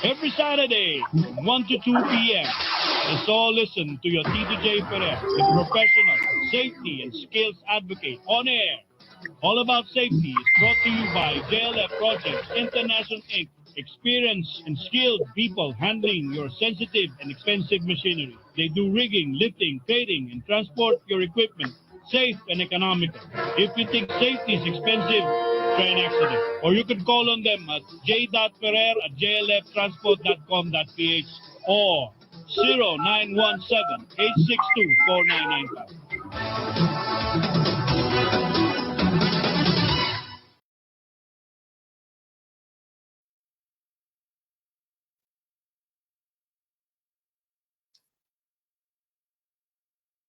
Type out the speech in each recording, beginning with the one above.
Every Saturday from 1 to 2 p.m. Let's all listen to your T2J Ferrer, the professional safety and skills advocate on air. All About Safety is brought to you by JLF Projects International Inc. Experienced and skilled people handling your sensitive and expensive machinery. They do rigging, lifting, trading, and transport your equipment safe and economical. If you think safety is expensive, try an accident. Or you could call on them at j.ferrer@jlftransport.com.ph or 0917-862-4995.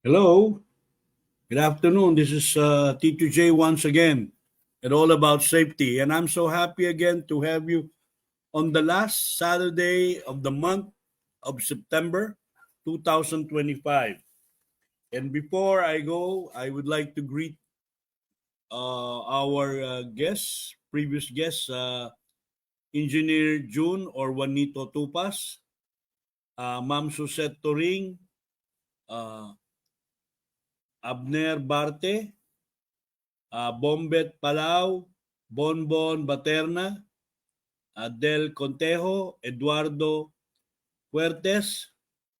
Hello, good afternoon. This is T2J once again and All About Safety. And I'm so happy again to have you on the last Saturday of the month of September 2025. And before I go, I would like to greet our guests, previous guests, Engineer June or Juanito Tupas, Ma'am Susette Turing, Abner Barte, Bombet Palau, Bonbon Baterna, Del Contejo, Eduardo Fuertes,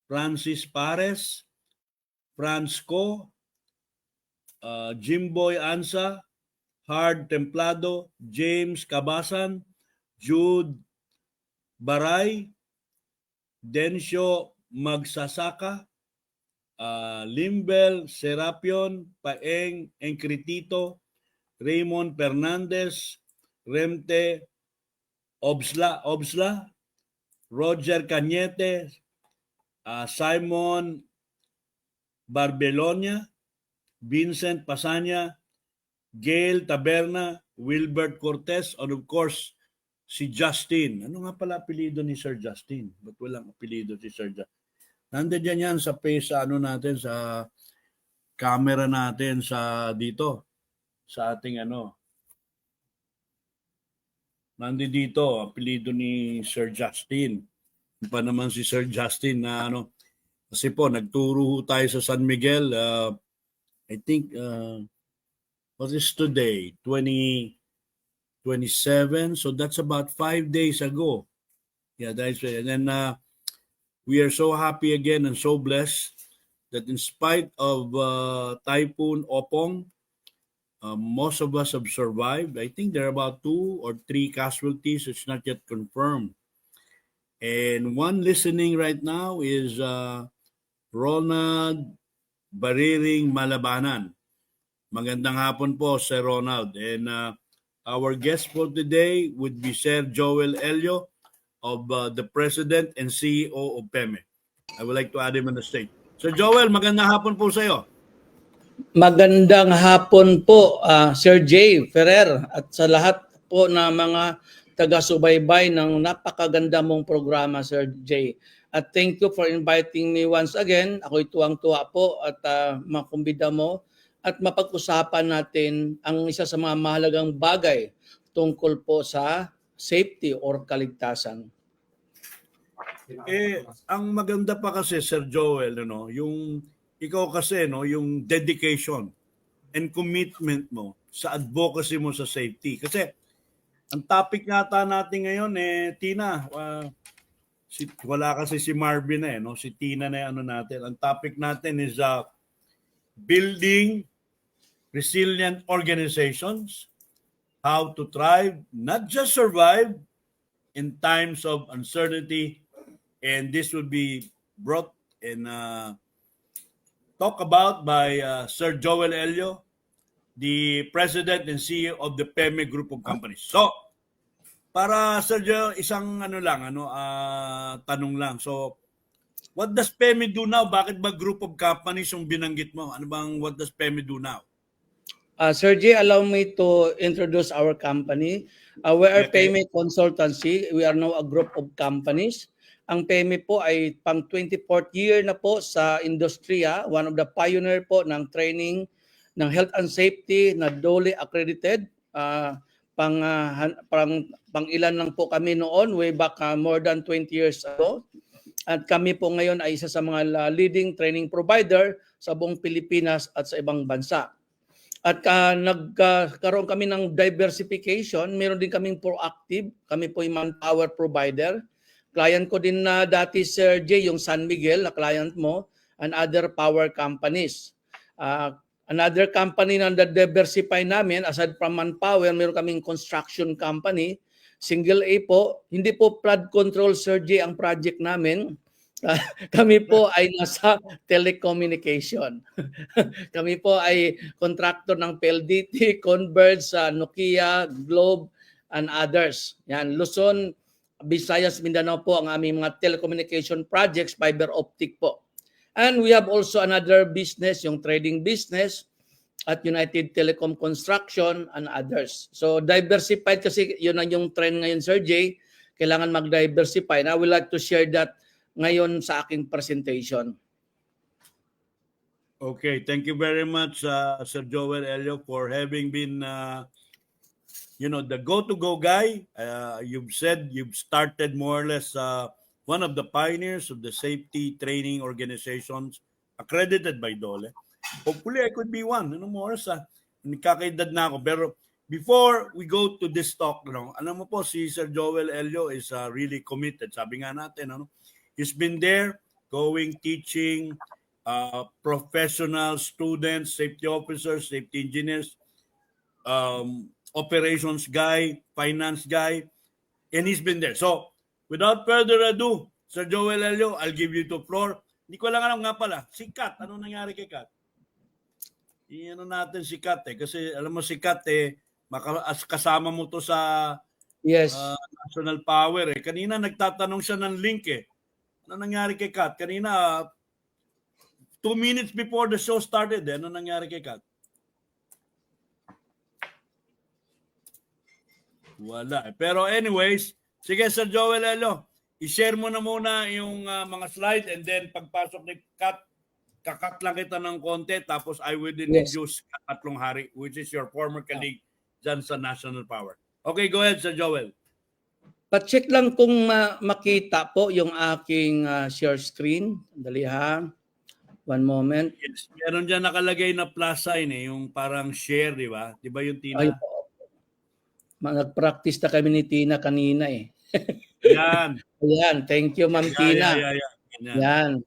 Francis Pares, Franco, Jimboy Ansa, Hard Templado, James Cabasan, Jude Baray, Dencio Magsasaka, Limbel Serapion, Paeng Encritito, Raymond Fernandez, Remte Obsla, Roger Cañete, Simon Barbelonia, Vincent Pasanya, Gail Taberna, Wilbert Cortez, and of course, si Justin. Ano nga pala apelido ni Sir Justin? Ba't walang apelido si Sir Justin? Nandiyan yan sa ano natin, sa camera natin sa dito, sa ating ano. Nandito dito, apelido ni Sir Justin. Yung pa naman si Sir Justin na ano, kasi po, nagturo tayo sa San Miguel, I think, what is today? 27, so that's about 5 days ago. Yeah, that's right. And then, we are so happy again and so blessed that in spite of Typhoon Opong, most of us have survived. I think there are about 2 or 3 casualties. It's not yet confirmed. And one listening right now is Ronald Bariring Malabanan. Magandang hapon po, Sir Ronald. And our guest for today would be Sir Joel Elio of the President and CEO of PEME. I would like to add him on the stage. Sir Joel, magandang hapon po sa iyo. Magandang hapon po, Sir Jay Ferrer, at sa lahat po na mga taga-subaybay ng napakaganda mong programa, Sir Jay. At thank you for inviting me once again. Ako'y tuwang-tuwa po at makumbida mo at mapag-usapan natin ang isa sa mga mahalagang bagay tungkol po sa safety or kaligtasan. Ang maganda pa kasi, Sir Joel, yung ikaw kasi, yung dedication and commitment mo sa advocacy mo sa safety. Kasi ang topic yata natin ngayon, Tina, wala kasi si Marvin si Tina na natin. Ang topic natin is building resilient organizations, how to thrive, not just survive in times of uncertainty. And this will be brought and talked about by Sir Joel Elio, the President and CEO of the PEME Group of Companies. So, para Sir Joel, isang tanong lang. So, what does PEME do now? Bakit ba group of companies yung binanggit mo? What does PEME do now? Sir Jay, allow me to introduce our company. We are PEME Consultancy. We are now a group of companies. Ang PEME po ay pang 24th year na po sa industriya. One of the pioneer po ng training ng health and safety na duly accredited. pang ilan lang po kami noon, way back more than 20 years ago. At kami po ngayon ay isa sa mga leading training provider sa buong Pilipinas at sa ibang bansa. At nagkaroon kami ng diversification, meron din kaming proactive, kami po yung manpower provider. Client ko din na dati, Sir J, yung San Miguel na client mo, and other power companies. Another company na diversify namin, aside from manpower, meron kaming construction company, single A po, hindi po flood control, Sir J, ang project namin. Kami po ay nasa telecommunication. Kami po ay contractor ng PLDT, Converge, Nokia, Globe, and others. Yan, Luzon, Visayas, Mindanao po ang aming mga telecommunication projects, fiber optic po. And we have also another business, yung trading business at United Telecom Construction and others. So diversified kasi yun ang yung trend ngayon, Sir J. Kailangan mag-diversify. And I would like to share that ngayon sa aking presentation. Okay, thank you very much, Sir Joel Elio, for having been, the go-to-go guy. You've said you've started more or less one of the pioneers of the safety training organizations accredited by DOLE. Hopefully, I could be one. More or less, kakaedad na ako. Pero before we go to this talk, alam mo po, si Sir Joel Elio is really committed. Sabi nga natin, he's been there, going, teaching, professional students, safety officers, safety engineers, operations guy, finance guy, and he's been there. So, without further ado, Sir Joel Elio, I'll give you the floor. Hindi ko lang alam nga pala, si Kat, ano nangyari kay Kat? Iyan natin si Kat kasi alam mo si Kat kasama mo to sa Yes. National Power Kanina nagtatanong siya ng link Ano nangyari kay Kat? Kanina 2 minutes before the show started ano nangyari kay Kat? Wala. Pero anyways, sige Sir Joel Elio, i-share mo na muna yung mga slide and then pagpasok ni Kat, kakat lang kita ng konti tapos I will introduce Katlong Hari, which is your former colleague dyan sa National Power. Okay, go ahead Sir Joel. Pa-check lang kung makita po yung aking share screen. Dali ha. One moment. Yes, meron dyan nakalagay na plus sign yung parang share, di ba? Di ba yung Tina? Ay po. Nag-practice na kami ni Tina kanina Yan. Ayan, thank you Ma'am Tina. Yan.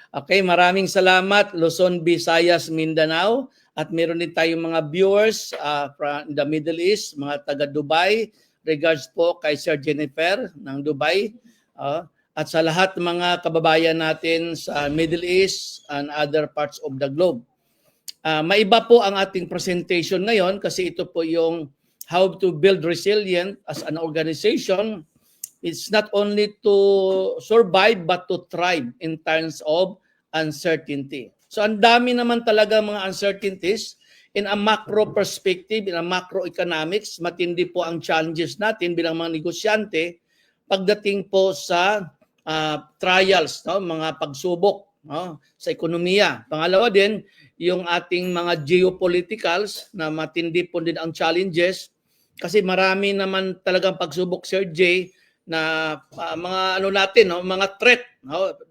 Okay, maraming salamat Luzon, Visayas, Mindanao at meron din tayong mga viewers from the Middle East, mga taga Dubai. Regards po kay Sir Jennifer ng Dubai at sa lahat ng mga kababayan natin sa Middle East and other parts of the globe. Maiba po ang ating presentation ngayon kasi ito po yung how to build resilient as an organization. It's not only to survive but to thrive in times of uncertainty. So ang dami naman talaga mga uncertainties in a macro perspective, in a macroeconomics, matindi po ang challenges natin bilang mga negosyante pagdating po sa trials, mga pagsubok sa ekonomiya. Pangalawa din, yung ating mga geopoliticals na matindi po din ang challenges kasi marami naman talagang pagsubok, Sir J, na mga mga threat,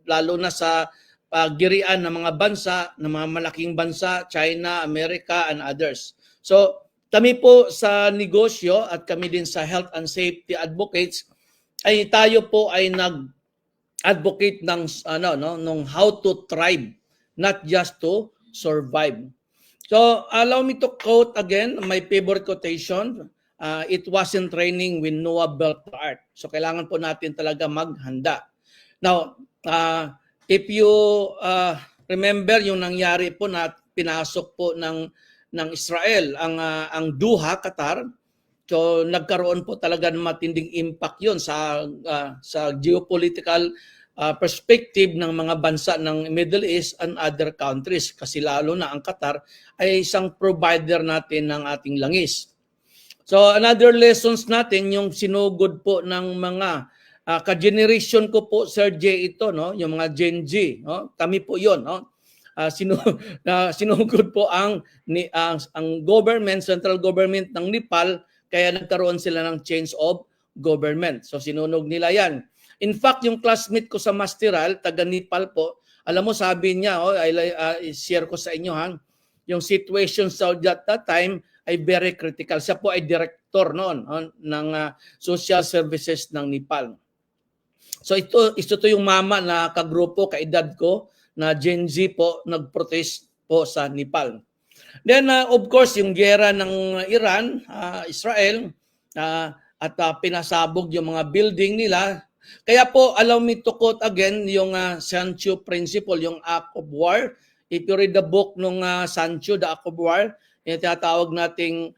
lalo na sa paggirian ng mga bansa, ng mga malaking bansa, China, America, and others. So, kami po sa negosyo at kami din sa health and safety advocates, ay tayo po ay nag-advocate ng how to thrive, not just to survive. So, allow me to quote again my favorite quotation. It wasn't raining when Noah built the ark. So, kailangan po natin talaga maghanda. Now, if you remember yung nangyari po na pinasok po ng Israel ang Doha, Qatar, so nagkaroon po talaga ng matinding impact yon sa geopolitical perspective ng mga bansa ng Middle East and other countries kasi lalo na ang Qatar ay isang provider natin ng ating langis. So another lessons natin yung sinugod po ng mga ka-generation ko po, Sir J, ito, yung mga Gen Z. Kami po yun. Sinugod po ang government, central government ng Nepal Kaya nagkaroon sila ng change of government. So sinunog nila yan. In fact, yung classmate ko sa Masteral, taga Nepal po, alam mo sabi niya, share ko sa inyo yung situation sa that time ay very critical. Siya po ay director noon ng social services ng Nepal. So ito yung mama na kagrupo, kaedad ko, na Gen Z po, nag-protest po sa Nepal. Then of course, yung giyera ng Iran, Israel, at pinasabog yung mga building nila. Kaya po, allow me to quote again yung Sancho Principle, yung Act of War. If you read the book ng Sancho, the Act of War, yung tinatawag nating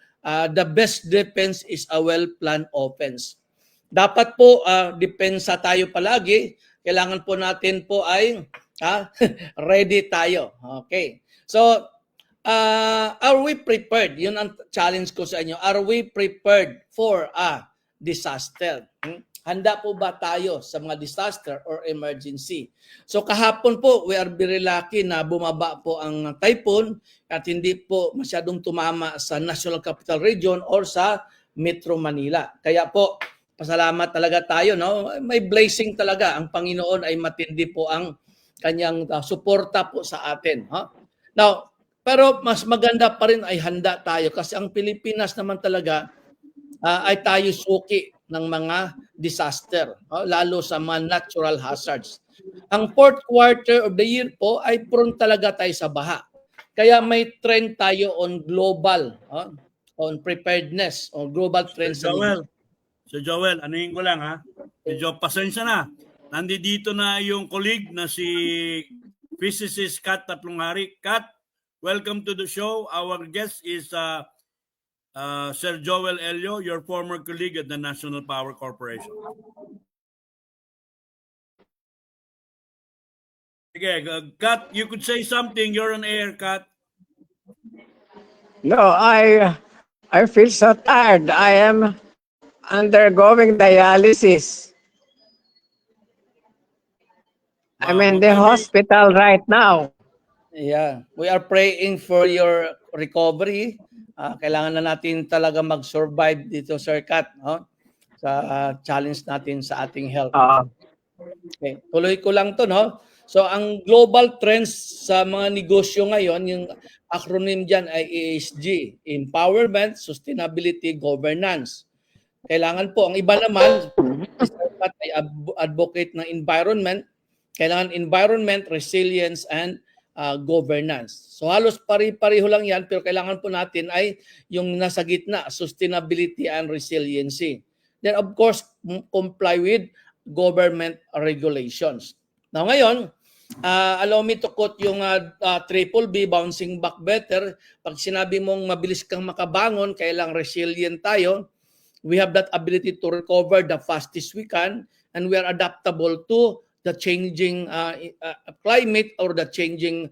the best defense is a well-planned offense. Dapat po, depensa tayo palagi. Kailangan po natin po ay ready tayo. Okay. So, are we prepared? Yun ang challenge ko sa inyo. Are we prepared for a disaster? Handa po ba tayo sa mga disaster or emergency? So kahapon po, we are very lucky na bumaba po ang typhoon at hindi po masyadong tumama sa National Capital Region or sa Metro Manila. Kaya po, pasalamat talaga tayo. No? May blessing talaga. Ang Panginoon ay matindi po ang kanyang suporta po sa atin. Now, pero mas maganda pa rin ay handa tayo kasi ang Pilipinas naman talaga ay tayo suki ng mga disaster, lalo sa mga natural hazards. Ang fourth quarter of the year po ay prone talaga tayo sa baha. Kaya may trend tayo on global, on preparedness, on global trends. Sir Joel, anuhin ko lang Medyo pasensya na. Nandito na yung colleague na si physicist Kat Taplonghari. Kat, welcome to the show. Our guest is Sir Joel Elio, your former colleague at the National Power Corporation. Okay, Kat, you could say something. You're on air, Kat. No, I feel so tired. I am undergoing dialysis. I'm in the hospital right now. Yeah, we are praying for your recovery. Kailangan na natin talaga mag-survive dito, Sir Kat, sa challenge natin sa ating health. Okay, tuloy ko lang to, no? So, ang global trends sa mga negosyo ngayon, yung acronym dyan ay ESG, Empowerment, Sustainability, Governance. Kailangan po, ang iba naman, Sir Kat ay advocate ng environment, kailangan environment, resilience, and governance. So halos pari-pareho lang yan, pero kailangan po natin ay yung nasa gitna, sustainability and resiliency. Then of course, comply with government regulations. Now ngayon, allow me to quote yung triple B, bouncing back better. Pag sinabi mong mabilis kang makabangon, kailang resilient tayo. We have that ability to recover the fastest we can, and we are adaptable to the changing climate or the changing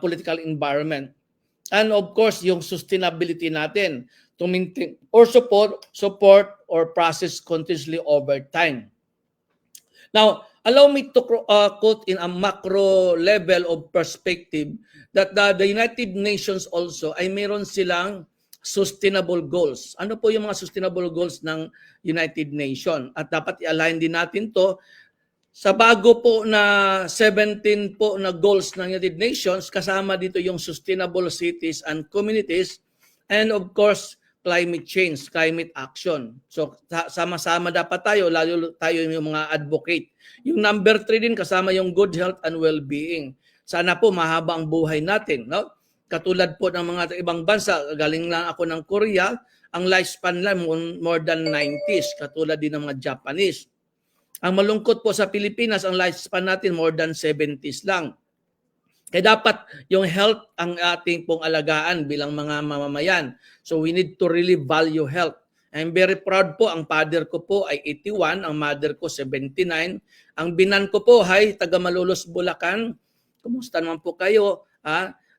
political environment. And of course, yung sustainability natin to maintain or support or process continuously over time. Now, allow me to quote in a macro level of perspective that the United Nations also ay meron silang sustainable goals. Ano po yung mga sustainable goals ng United Nations? At dapat i-align din natin to sa bago po na 17 po na goals ng United Nations, kasama dito yung sustainable cities and communities, and of course, climate change, climate action. So, sama-sama dapat tayo, lalo tayo yung mga advocate. Yung number 3 din, kasama yung good health and well-being. Sana po mahaba ang buhay natin. No? Katulad po ng mga ibang bansa, galing lang ako ng Korea, ang lifespan lang more than 90s, katulad din ng mga Japanese. Ang malungkot po sa Pilipinas, ang lifespan natin more than 70s lang. Kaya dapat yung health ang ating pong alagaan bilang mga mamamayan. So we need to really value health. I'm very proud po, ang father ko po ay 81, ang mother ko 79. Ang binan ko po ay taga Malolos, Bulacan. Kumusta naman po kayo?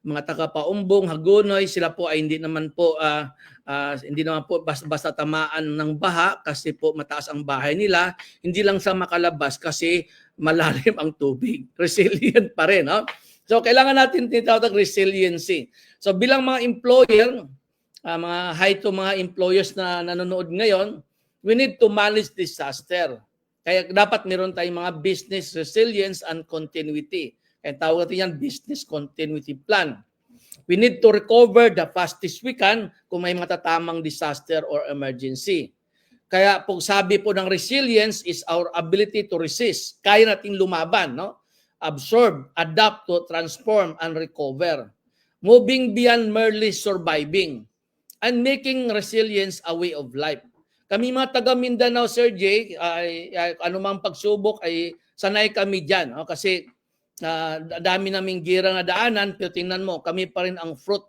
Mga taga-Paumbong, Hagonoy, sila po ay hindi naman po basta tamaan ng baha kasi po mataas ang bahay nila. Hindi lang sa makalabas kasi malalim ang tubig. Resilient pa rin. So kailangan natin tinatawag resiliency. So bilang mga employer, mga hi to mga employers na nanonood ngayon, we need to manage disaster. Kaya dapat meron tayong mga business resilience and continuity. Kaya tawag natin yan business continuity plan. We need to recover the fastest we can kung may matatamang disaster or emergency. Kaya po sabi po ng resilience is our ability to resist. Kaya nating lumaban, no? Absorb, adapt to transform and recover. Moving beyond merely surviving and making resilience a way of life. Kami mga taga Mindanao, Sir Jay, anumang pagsubok ay sanay kami dyan. No? Kasi dami naming gira na daanan, pero tingnan mo, kami pa rin ang fruit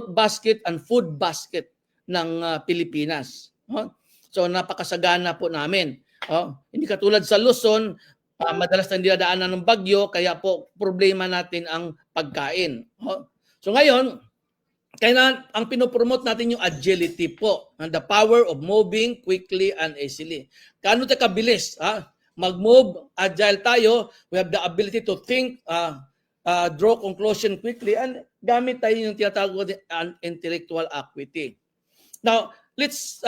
basket and food basket ng Pilipinas. No? So napakasagana po namin. Hindi katulad sa Luzon, madalas na dinadaanan ng bagyo, kaya po problema natin ang pagkain. So ngayon, kaya ang pinopromote natin yung agility po, the power of moving quickly and easily. Kaano tayo kabilis? Mag-move, agile tayo, we have the ability to think, draw conclusion quickly, and gamit tayo yung tinatawag ng intellectual acuity. Now, let's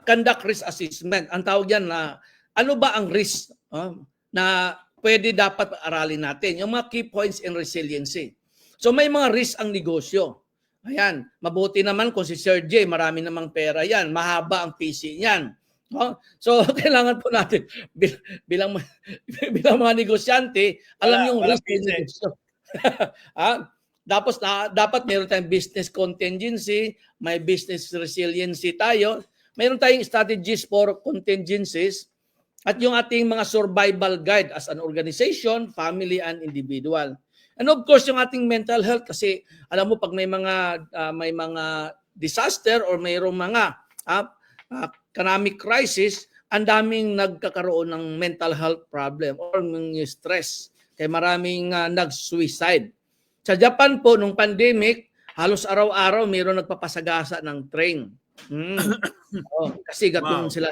conduct risk assessment. Ang tawag yan na, ano ba ang risk na pwede dapat aralin natin? Yung mga key points in resiliency. So may mga risk ang negosyo. Ayan, mabuti naman kung si Sir J, marami namang pera yan, mahaba ang PC niyan. So kailangan po natin bilang mga negosyante, alam yung risk ng negosyo. Dapat meron tayong business contingency, may business resiliency tayo, meron tayong strategies for contingencies, at yung ating mga survival guide as an organization, family, and individual. And of course, yung ating mental health, kasi alam mo, pag may mga disaster or mayroong mga economic crisis, ang daming nagkakaroon ng mental health problem or ng stress. Kaya maraming nag-suicide. Sa Japan po, nung pandemic, halos araw-araw mayroon nagpapasagasa ng train. Kasi gatong sila.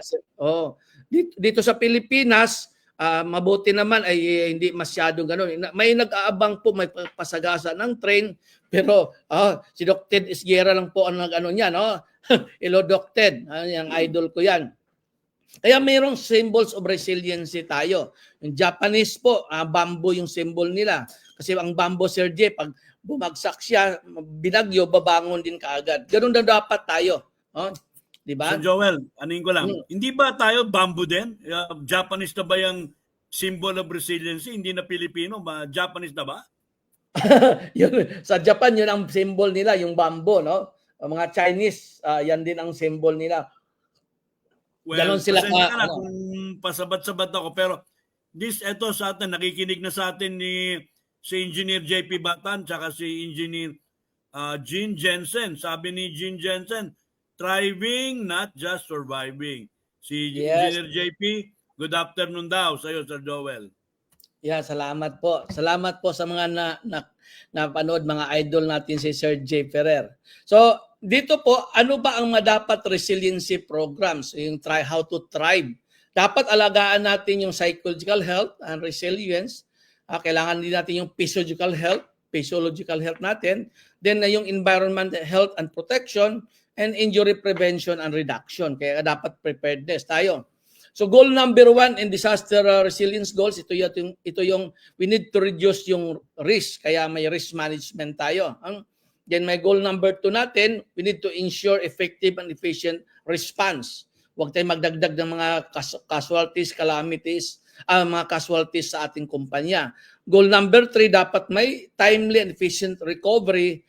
Dito sa Pilipinas, mabuti naman ay hindi masyadong gano'n. May nag-aabang po, may pasagasa ng train, pero si Doc Ted Esguerra lang po ang nag-ano niya, no? Hello, Doc Ted. Yung idol ko yan. Kaya mayroong symbols of resiliency tayo. Yung Japanese po, bamboo yung symbol nila. Kasi ang bamboo, Sir J, pag bumagsak siya, binagyo, babangon din kaagad. Ganun na dapat tayo. Diba? Sir Joel, anin ko lang. Hindi ba tayo bamboo din? Japanese na ba yung symbol of resiliency? Hindi na Pilipino? Japanese na ba? Sa Japan, yun ang symbol nila, yung bamboo, no? Mga Chinese, yan din ang symbol nila. Well, ganon sila na kung pasabat-sabat ako, pero eto sa atin, nakikinig na sa atin si Engineer JP Batan tsaka si Engineer Gene Jensen. Sabi ni Gene Jensen, thriving, not just surviving. Si Engineer JP, good afternoon daw sa iyo, Sir Joel. Yeah, salamat po. Salamat po sa mga napanood, mga idol natin si Sir J. Ferrer. So, dito po, ano ba ang dapat resiliency programs? Yung how to thrive. Dapat alagaan natin yung psychological health and resilience. Kailangan din natin yung physiological health natin. Then yung environment health and protection, and injury prevention and reduction. Kaya dapat preparedness tayo. So goal number 1 in disaster resilience goals, ito yung we need to reduce yung risk. Kaya may risk management tayo. Then may goal number 2 natin, we need to ensure effective and efficient response. Huwag tayong magdagdag ng mga casualties, calamities, mga casualties sa ating kumpanya. Goal number 3, dapat may timely and efficient recovery,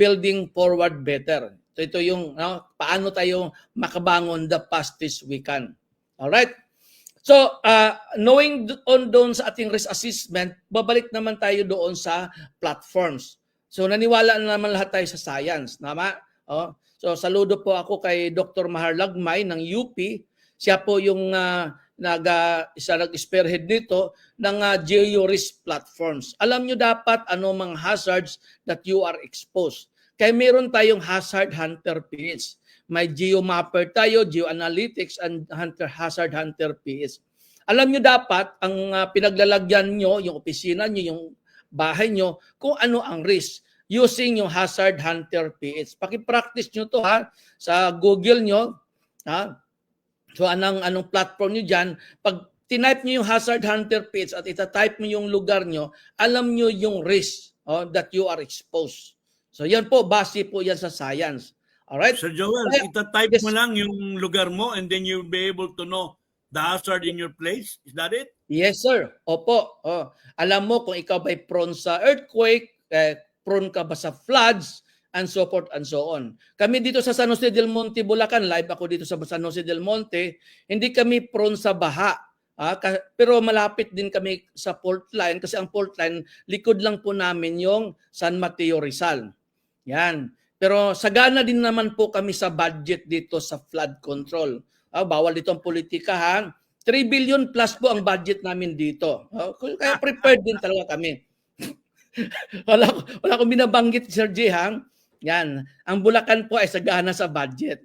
building forward better. Ito yung paano tayo makabangon the fastest we can. Alright? So, knowing doon sa ating risk assessment, babalik naman tayo doon sa platforms. So, naniwala na naman lahat tayo sa science. Tama? So, saludo po ako kay Dr. Mahar Lagmay ng UP. Siya po yung nag-spearhead nito ng geo-risk platforms. Alam nyo dapat ano mga hazards that you are exposed. Kaya meron tayong hazard hunter PH. May geomapper tayo, geoanalytics, and hazard hunter PH. Alam nyo dapat, ang pinaglalagyan nyo, yung opisina nyo, yung bahay nyo, kung ano ang risk. using yung Hazard Hunter PH. Paki-practice nyo to ha, sa Google nyo. Ha? So anong platform nyo dyan, pag tinype nyo yung Hazard Hunter PH at itatype mo yung lugar nyo, alam nyo yung risk that you are exposed. So yan po, base po yan sa science. Alright? Sir Joel, Kaya- itatype yes. mo lang yung lugar mo and then you'll be able to know the hazard in your place. Is that it? Yes, sir. Opo. Alam mo kung ikaw ba'y prone sa earthquake, prone ka ba sa floods, and so forth and so on. Kami dito sa San Jose del Monte, Bulacan, live ako dito sa San Jose del Monte, hindi kami prone sa baha. Pero malapit din kami sa fault line kasi ang fault line, likod lang po namin yung San Mateo Rizal. Yan. Pero sagana din naman po kami sa budget dito sa flood control. Bawal dito ang politika ha. 3 billion plus po ang budget namin dito. Kaya prepared din talaga kami. wala akong binabanggit, Sir J. Hang. Yan. Ang Bulacan po ay sagana sa budget.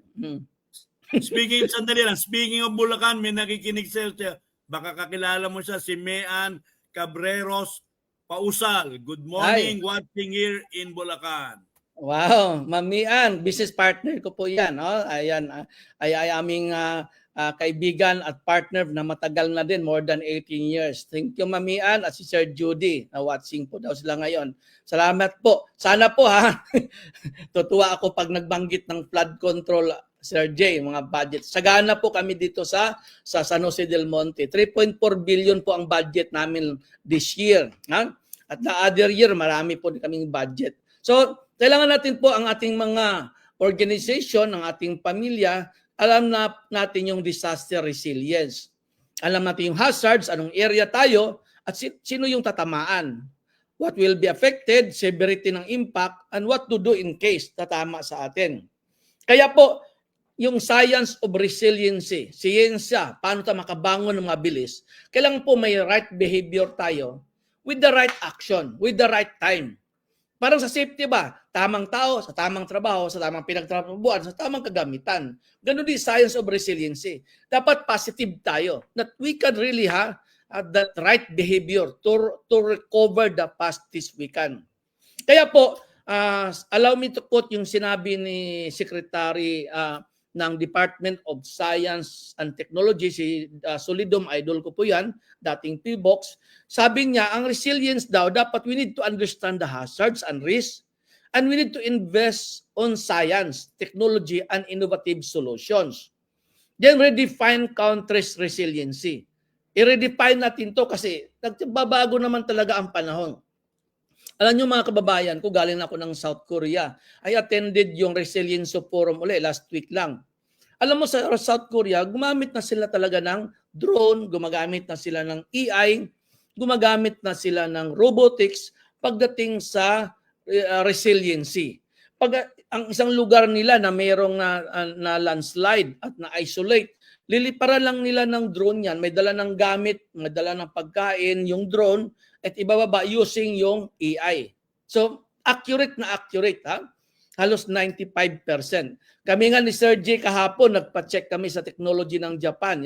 Speaking of Bulacan, may nakikinig siya. Baka kakilala mo siya, si Mean Cabreros Pausal. Good morning, watching here in Bulacan. Wow, Mamian, business partner ko po yan. Ayan, ay aming kaibigan at partner na matagal na din, more than 18 years. Thank you, Mamian, at si Sir Judy, na watching po daw sila ngayon. Salamat po. Sana po ha, tutuwa ako pag nagbanggit ng flood control, Sir J, mga budget. Sagana po kami dito sa San Jose del Monte. 3.4 billion po ang budget namin this year. Ha? At the other year, marami po kaming budget. So, kailangan natin po ang ating mga organization, ang ating pamilya, alam na natin yung disaster resilience. Alam natin yung hazards, anong area tayo, at sino yung tatamaan. What will be affected, severity ng impact, and what to do in case tatama sa atin. Kaya po, yung science of resiliency, siyensya, paano tayo makabangon ng mabilis, kailangan po may right behavior tayo with the right action, with the right time. Parang sa safety ba? Tamang tao, sa tamang trabaho, sa tamang pinagtrabahuan, sa tamang kagamitan. Ganun din science of resiliency. Dapat positive tayo. That we can really have that right behavior to recover the past this we can. Kaya po, allow me to quote yung sinabi ni Secretary ng Department of Science and Technology, si Solidum, idol ko po yan, dating PBOX. Sabi niya, ang resilience daw, dapat we need to understand the hazards and risks, and we need to invest on science, technology, and innovative solutions. Then redefine country's resiliency. I-redefine natin to kasi nagbabago naman talaga ang panahon. Alam niyo mga kababayan ko, galing ako ng South Korea. I attended yung Resilience Forum last week lang. Alam mo sa South Korea, gumamit na sila talaga ng drone, gumagamit na sila ng AI, gumagamit na sila ng robotics pagdating sa resiliency. Pag ang isang lugar nila na mayroong na landslide at na-isolate, liliparan lang nila ng drone yan. May dala ng gamit, may dala ng pagkain, yung drone, at ibababa using yung AI. So, accurate na accurate, ha? Halos 95%. Kami nga ni Sir J kahapon, nagpa-check kami sa technology ng Japan.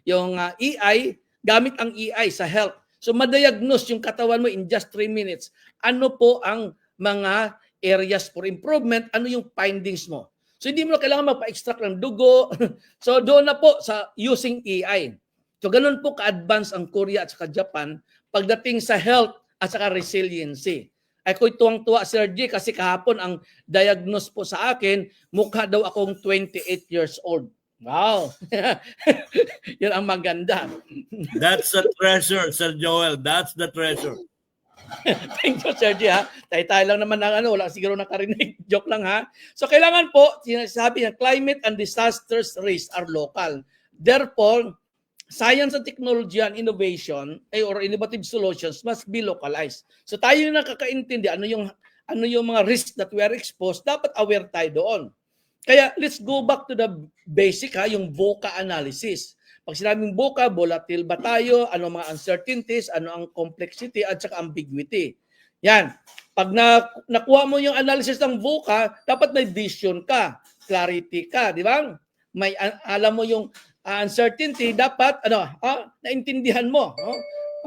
Yung AI, gamit ang AI sa health. So, madiagnose yung katawan mo in just 3 minutes. Ano po ang mga areas for improvement? Ano yung findings mo? So, hindi mo na kailangan magpa-extract ng dugo. So, doon na po sa using AI. So, ganun po ka-advance ang Korea at saka Japan pagdating sa health at saka resiliency. Ako'y tuwang-tuwa, Sir G, kasi kahapon ang diagnose po sa akin, mukha daw akong 28 years old. Wow! Yan ang maganda. That's the treasure, Sir Joel. That's the treasure. Thank you, Sir G, ha? Tayo lang naman ng wala siguro nakarinig. Joke lang, ha? So, kailangan po, sinasabi niya, climate and disasters risk are local. Therefore, science and technology and innovation or innovative solutions must be localized. So tayo yung nakakaintindi ano yung mga risks that we are exposed, dapat aware tayo doon. Kaya let's go back to the basic, yung VUCA analysis. Pag sinabing VUCA, volatile ba tayo, ano mga uncertainties, ano ang complexity at saka ambiguity. Yan. Pag nakuha mo yung analysis ng VUCA, dapat may vision ka, clarity ka, di ba? May alam mo yung uncertainty, dapat naintindihan mo.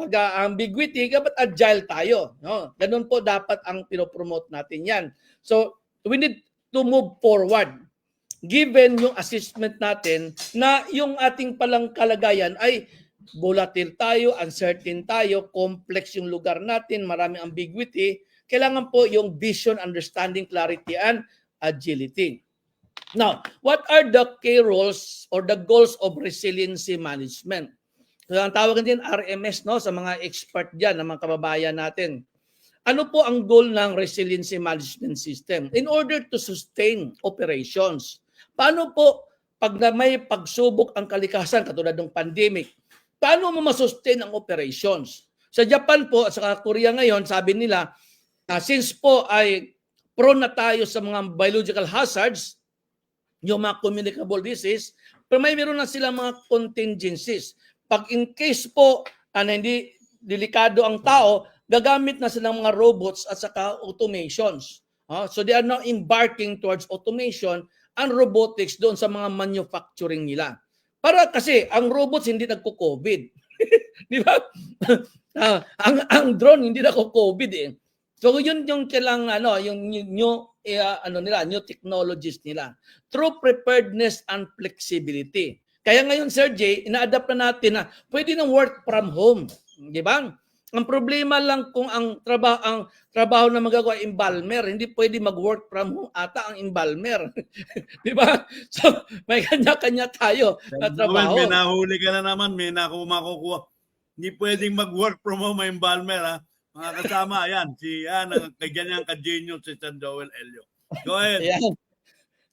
ambiguity, dapat agile tayo. No? Ganun po dapat ang pinopromote natin yan. So, we need to move forward. Given yung assessment natin na yung ating palang kalagayan ay volatile tayo, uncertain tayo, complex yung lugar natin, maraming ambiguity, kailangan po yung vision, understanding, clarity, and agility. Now, what are the key roles or the goals of resiliency management? So, ang tawag din RMS, no, sa mga expert dyan, ng mga kababayan natin. Ano po ang goal ng resiliency management system? In order to sustain operations. Paano po pag may pagsubok ang kalikasan katulad ng pandemic, paano mo masustain ang operations? Sa Japan po at sa Korea ngayon, sabi nila, since po ay prone na tayo sa mga biological hazards, yung mga communicable disease, pero meron na silang mga contingencies. Pag in case po na hindi delikado ang tao, gagamit na silang mga robots at saka automations. So they are now embarking towards automation and robotics doon sa mga manufacturing nila. Para kasi ang robots hindi nagko-COVID. Di ba? ang drone hindi nagko-COVID eh. So yun yung kailangan yung new technologies nila. Through preparedness and flexibility. Kaya ngayon Sir Jay, ina-adapt na natin na pwede nang work from home, di ba? Ang problema lang kung ang trabaho na magagawa embalmer, hindi pwede mag-work from home ata ang embalmer. Di ba? So, may kanya-kanya tayo na trabaho. May nahuli ka na naman, may makukuha. Hindi pwedeng mag-work from home ang embalmer, ha? Mga kasama, yan. Ganyan ka-genius si San Joel Elio. Go ahead. Ayan.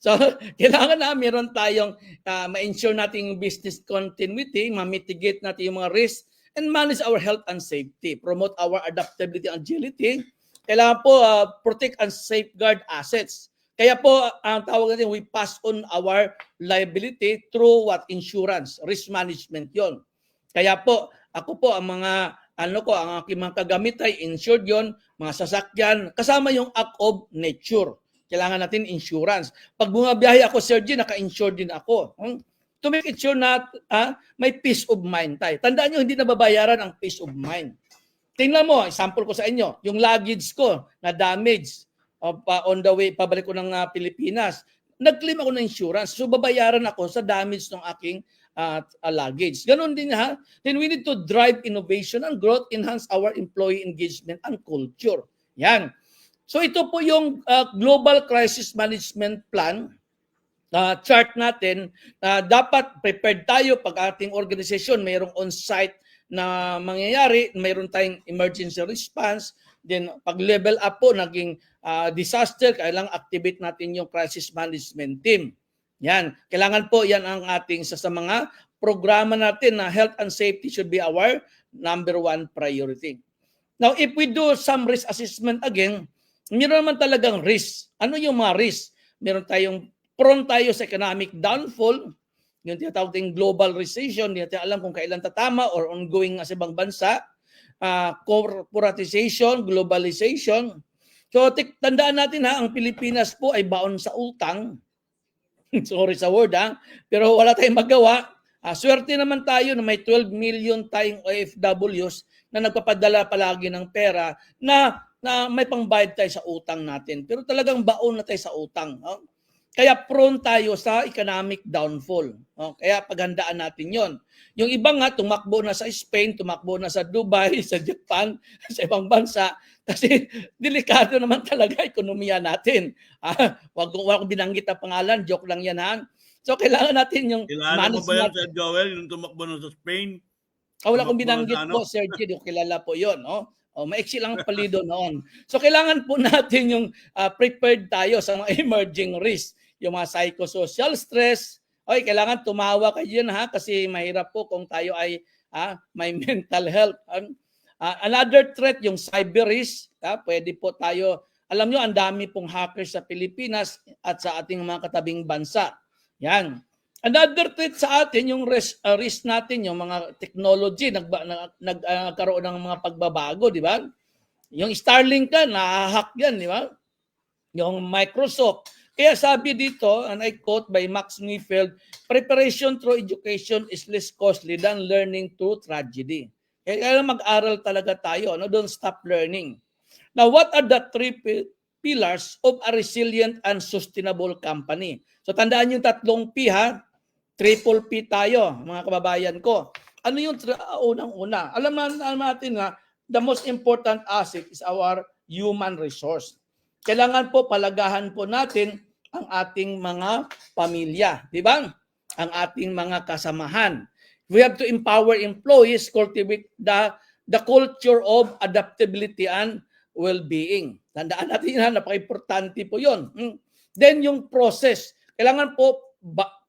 So, kailangan na meron tayong ma-ensure natin yung business continuity, ma-mitigate natin yung mga risk, and manage our health and safety, promote our adaptability and agility. Kailangan po protect and safeguard assets. Kaya po ang tawag natin, we pass on our liability through insurance, risk management yon. Kaya po ako po ang mga ang aking mga kagamit ay insured yon, mga sasakyan, kasama yung act of nature. Kailangan natin insurance. Pag bumabiyahe ako, Sir G, naka-insured din ako. To make it sure na may peace of mind tayo. Tandaan nyo, hindi nababayaran ang peace of mind. Tingnan mo, example ko sa inyo, yung luggage ko na damage on the way, pabalik ko ng Pilipinas. Nag-claim ako ng insurance. So, babayaran ako sa damage ng aking luggage. Ganon din ha. Then we need to drive innovation and growth, enhance our employee engagement and culture. Yan. So, ito po yung Global Crisis Management Plan chart natin na dapat prepared tayo pag ating organisasyon mayroong on-site na mangyayari, mayroon tayong emergency response, then pag level up po naging disaster, kailangan activate natin yung crisis management team. Yan, kailangan po yan ang ating sa mga programa natin na health and safety should be our number one priority. Now, if we do some risk assessment again, meron naman talagang risk. Ano yung mga risk? Meron tayong prone tayo sa economic downfall, yung tinatawag tayong global recession, hindi natin alam kung kailan tatama or ongoing sa ibang bansa, corporatization, globalization. So, tandaan natin ang Pilipinas po ay baon sa utang. Sorry sa word pero wala tayong magawa. Swerte naman tayo na may 12 million tayong OFWs na nagpapadala palagi ng pera na may pangbayad tayo sa utang natin. Pero talagang baon na tayo sa utang. Kaya prone tayo sa economic downfall. Kaya paghandaan natin yon. Yung iba nga, tumakbo na sa Spain, tumakbo na sa Dubai, sa Japan, sa ibang bansa. Kasi delikado naman talaga ekonomiya natin. Wag kong binanggit ang pangalan, joke lang yan So kailangan natin yung management. Kilala mo ba yan, Sir Joel, yung tumakbo na sa Spain? Wala kong binanggit po, Sir G. Kilala po yun. Maiksi lang palido noon. So kailangan po natin yung prepared tayo sa mga emerging risks. Yung mga psychosocial stress, kailangan tumawa kayo yun kasi mahirap po kung tayo ay may mental health. Another threat, yung cyber risk, pwede po tayo, alam nyo, ang dami pong hackers sa Pilipinas at sa ating mga katabing bansa. Yan. Another threat sa atin, yung risk natin, yung mga technology, nagkaroon ng mga pagbabago, di ba? Yung Starlink nahahack yan, di ba? Yung Microsoft. Kaya sabi dito, and I quote by Max Neufeld, preparation through education is less costly than learning through tragedy. Kaya mag-aral talaga tayo. No? Don't stop learning. Now, what are the three pillars of a resilient and sustainable company? So tandaan yung tatlong P ha. Triple P tayo, mga kababayan ko. Ano yung unang-una? Alam natin nga, the most important asset is our human resource. Kailangan po palagahan po natin ang ating mga pamilya, di ba? Ang ating mga kasamahan. We have to empower employees, cultivate the culture of adaptability and well-being. Tandaan natin yan, napaka-importante po yun. Then yung process, kailangan po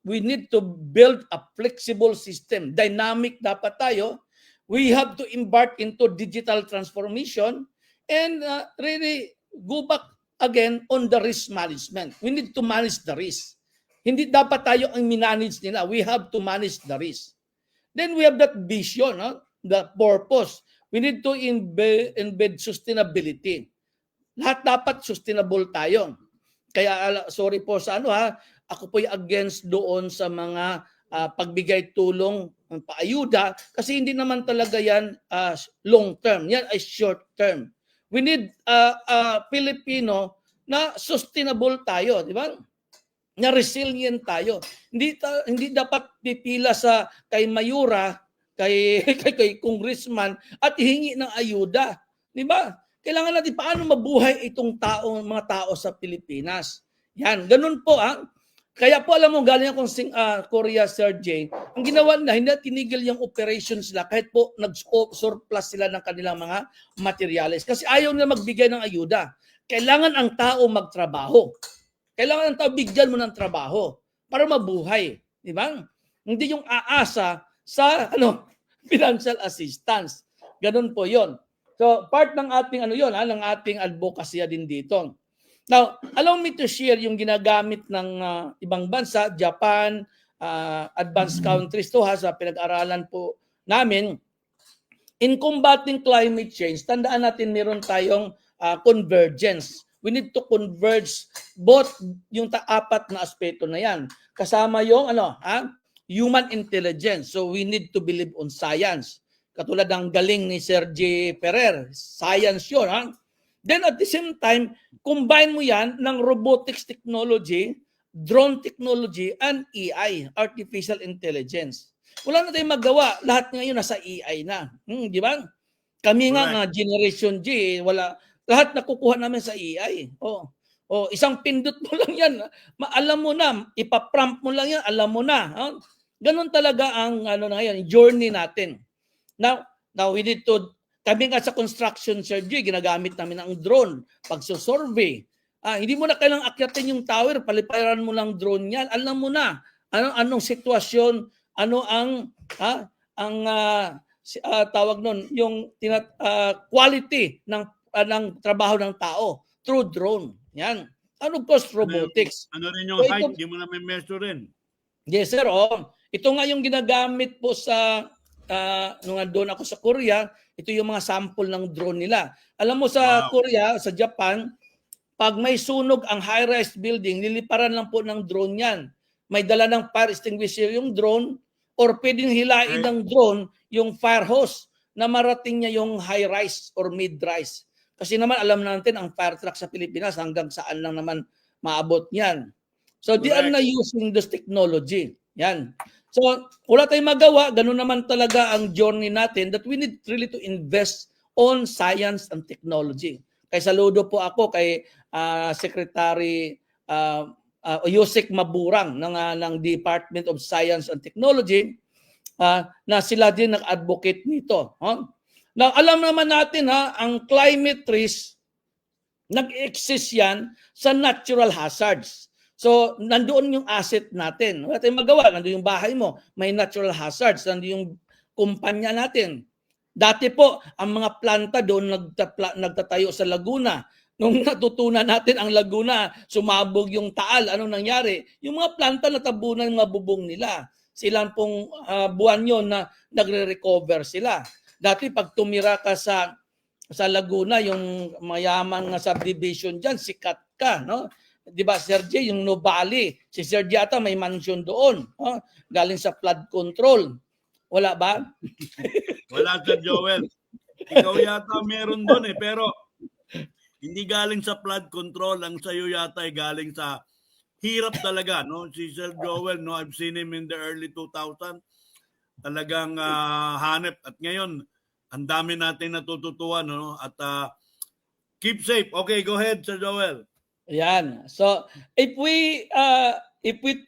we need to build a flexible system. Dynamic dapat tayo. We have to embark into digital transformation and really go back again on the risk management. We need to manage the risk. Hindi dapat tayo ang minanage nila. We have to manage the risk. Then we have that vision, the purpose. We need to embed sustainability. Lahat dapat sustainable tayo. Kaya sorry po sa ako po against doon sa mga pagbigay tulong, paayuda, kasi hindi naman talaga yan long term. Yan ay short term. We need Filipino na sustainable tayo, di ba? Na resilient tayo. Hindi dapat pipila sa kay Mayura, kay congressman at hihingi ng ayuda, di ba? Kailangan natin paano mabuhay itong mga tao sa Pilipinas. Yan, ganun po Kaya po alam mo, galing akong Korea, Sir Jay, ang ginawa nila, hindi tinigil yung operations nila kahit po nag-surplus sila ng kanilang mga materials. Kasi ayaw nila magbigay ng ayuda. Kailangan ang tao magtrabaho. Kailangan ang tao bigyan mo ng trabaho para mabuhay. Di ba? Hindi yung aasa sa financial assistance. Ganun po yon. So, part ng ating ng ating advocacy din dito. Now, allow me to share yung ginagamit ng ibang bansa, Japan, advanced countries to sa pinag-aralan po namin. In combating climate change, tandaan natin meron tayong convergence. We need to converge both yung apat na aspeto na yan. Kasama yung human intelligence. So we need to believe on science. Katulad ng galing ni Sergey Ferrer, science yun. Then at the same time, combine mo yan ng robotics technology, drone technology, and AI, artificial intelligence. Wala na tayong magawa. Lahat ngayon nasa AI na. Di ba? Kami nga Generation G, lahat nakukuha namin sa AI. Isang pindot mo lang yan. Alam mo na, ipaprompt mo lang yan, alam mo na. Ganon talaga ang journey natin. Now we need to kami nga sa construction, Sir G, ginagamit namin ang drone, pagsusurvey. Hindi mo na kailangang akyatin yung tower, paliparan mo lang drone yan. Alam mo na anong sitwasyon, ano ang tawag nun, yung quality ng trabaho ng tao through drone. Yan. Of course, robotics. Ano rin yung height, hindi mo na may measure rin. Yes, sir. Ito nga yung ginagamit po sa nung doon ako sa Korea, ito yung mga sample ng drone nila. Alam mo sa Korea, sa Japan, pag may sunog ang high-rise building, liliparan lang po ng drone yan. May dala ng fire extinguisher yung drone or pwedeng hilain ng drone yung fire hose na marating niya yung high-rise or mid-rise. Kasi naman alam natin ang fire truck sa Pilipinas hanggang saan lang naman maabot niyan. So they are na using this technology. Yan. So, wala tayong magawa. Ganun naman talaga ang journey natin that we need really to invest on science and technology. Kaya saludo po ako kay Secretary Yusek Maburang ng Department of Science and Technology na sila din nag-advocate nito. Now, alam naman natin ang climate risk, nag-exist yan sa natural hazards. So, nandoon yung asset natin. Wala tayong magawa. Nandoon yung bahay mo. May natural hazards. Nandoon yung kumpanya natin. Dati po, ang mga planta doon nagtatayo sa Laguna. Nung natutunan natin ang Laguna, sumabog yung Taal. Anong nangyari? Yung mga planta natabunan yung mga bubong nila. Silang pong buwan yun na nagre-recover sila. Dati pag tumira ka sa Laguna, yung mayaman nga subdivision dyan, sikat ka, no? Di ba, Sir J, yung Nubali, si Sir J ata may mansion doon, galing sa flood control. Wala ba? Wala, Sir Joel. Ikaw yata meron doon eh, pero hindi galing sa flood control. Ang sa'yo yata ay galing sa hirap talaga, no? Si Sir Joel, no? I've seen him in the early 2000. Talagang hanep. At ngayon, ang dami natin natututuan, no? At keep safe. Okay, go ahead, Sir Joel. Yan. So, if we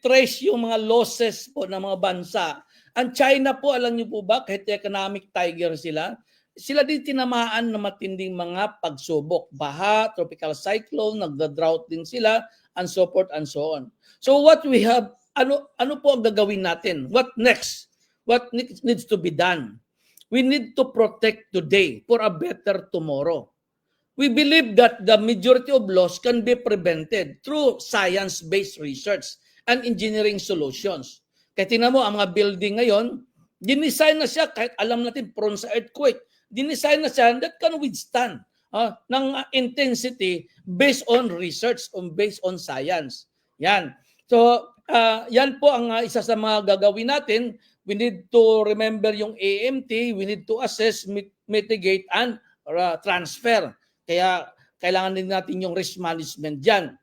trace yung mga losses po ng mga bansa, ang China po, alam niyo po ba, kahit economic tiger sila din tinamaan ng matinding mga pagsubok. Baha, tropical cyclone, nagda-drought din sila, and so forth and so on. So what we have, ano po ang gagawin natin? What next? What needs to be done? We need to protect today for a better tomorrow. We believe that the majority of loss can be prevented through science-based research and engineering solutions. Kaya tingnan mo, ang mga building ngayon, dinisign na siya, kahit alam natin prone sa earthquake, dinisign na siya that can withstand ng intensity based on research, based on science. Yan. So, yan po ang isa sa mga gagawin natin. We need to remember yung AMT, we need to assess, mitigate, and transfer. Kaya kailangan din natin yung risk management dyan.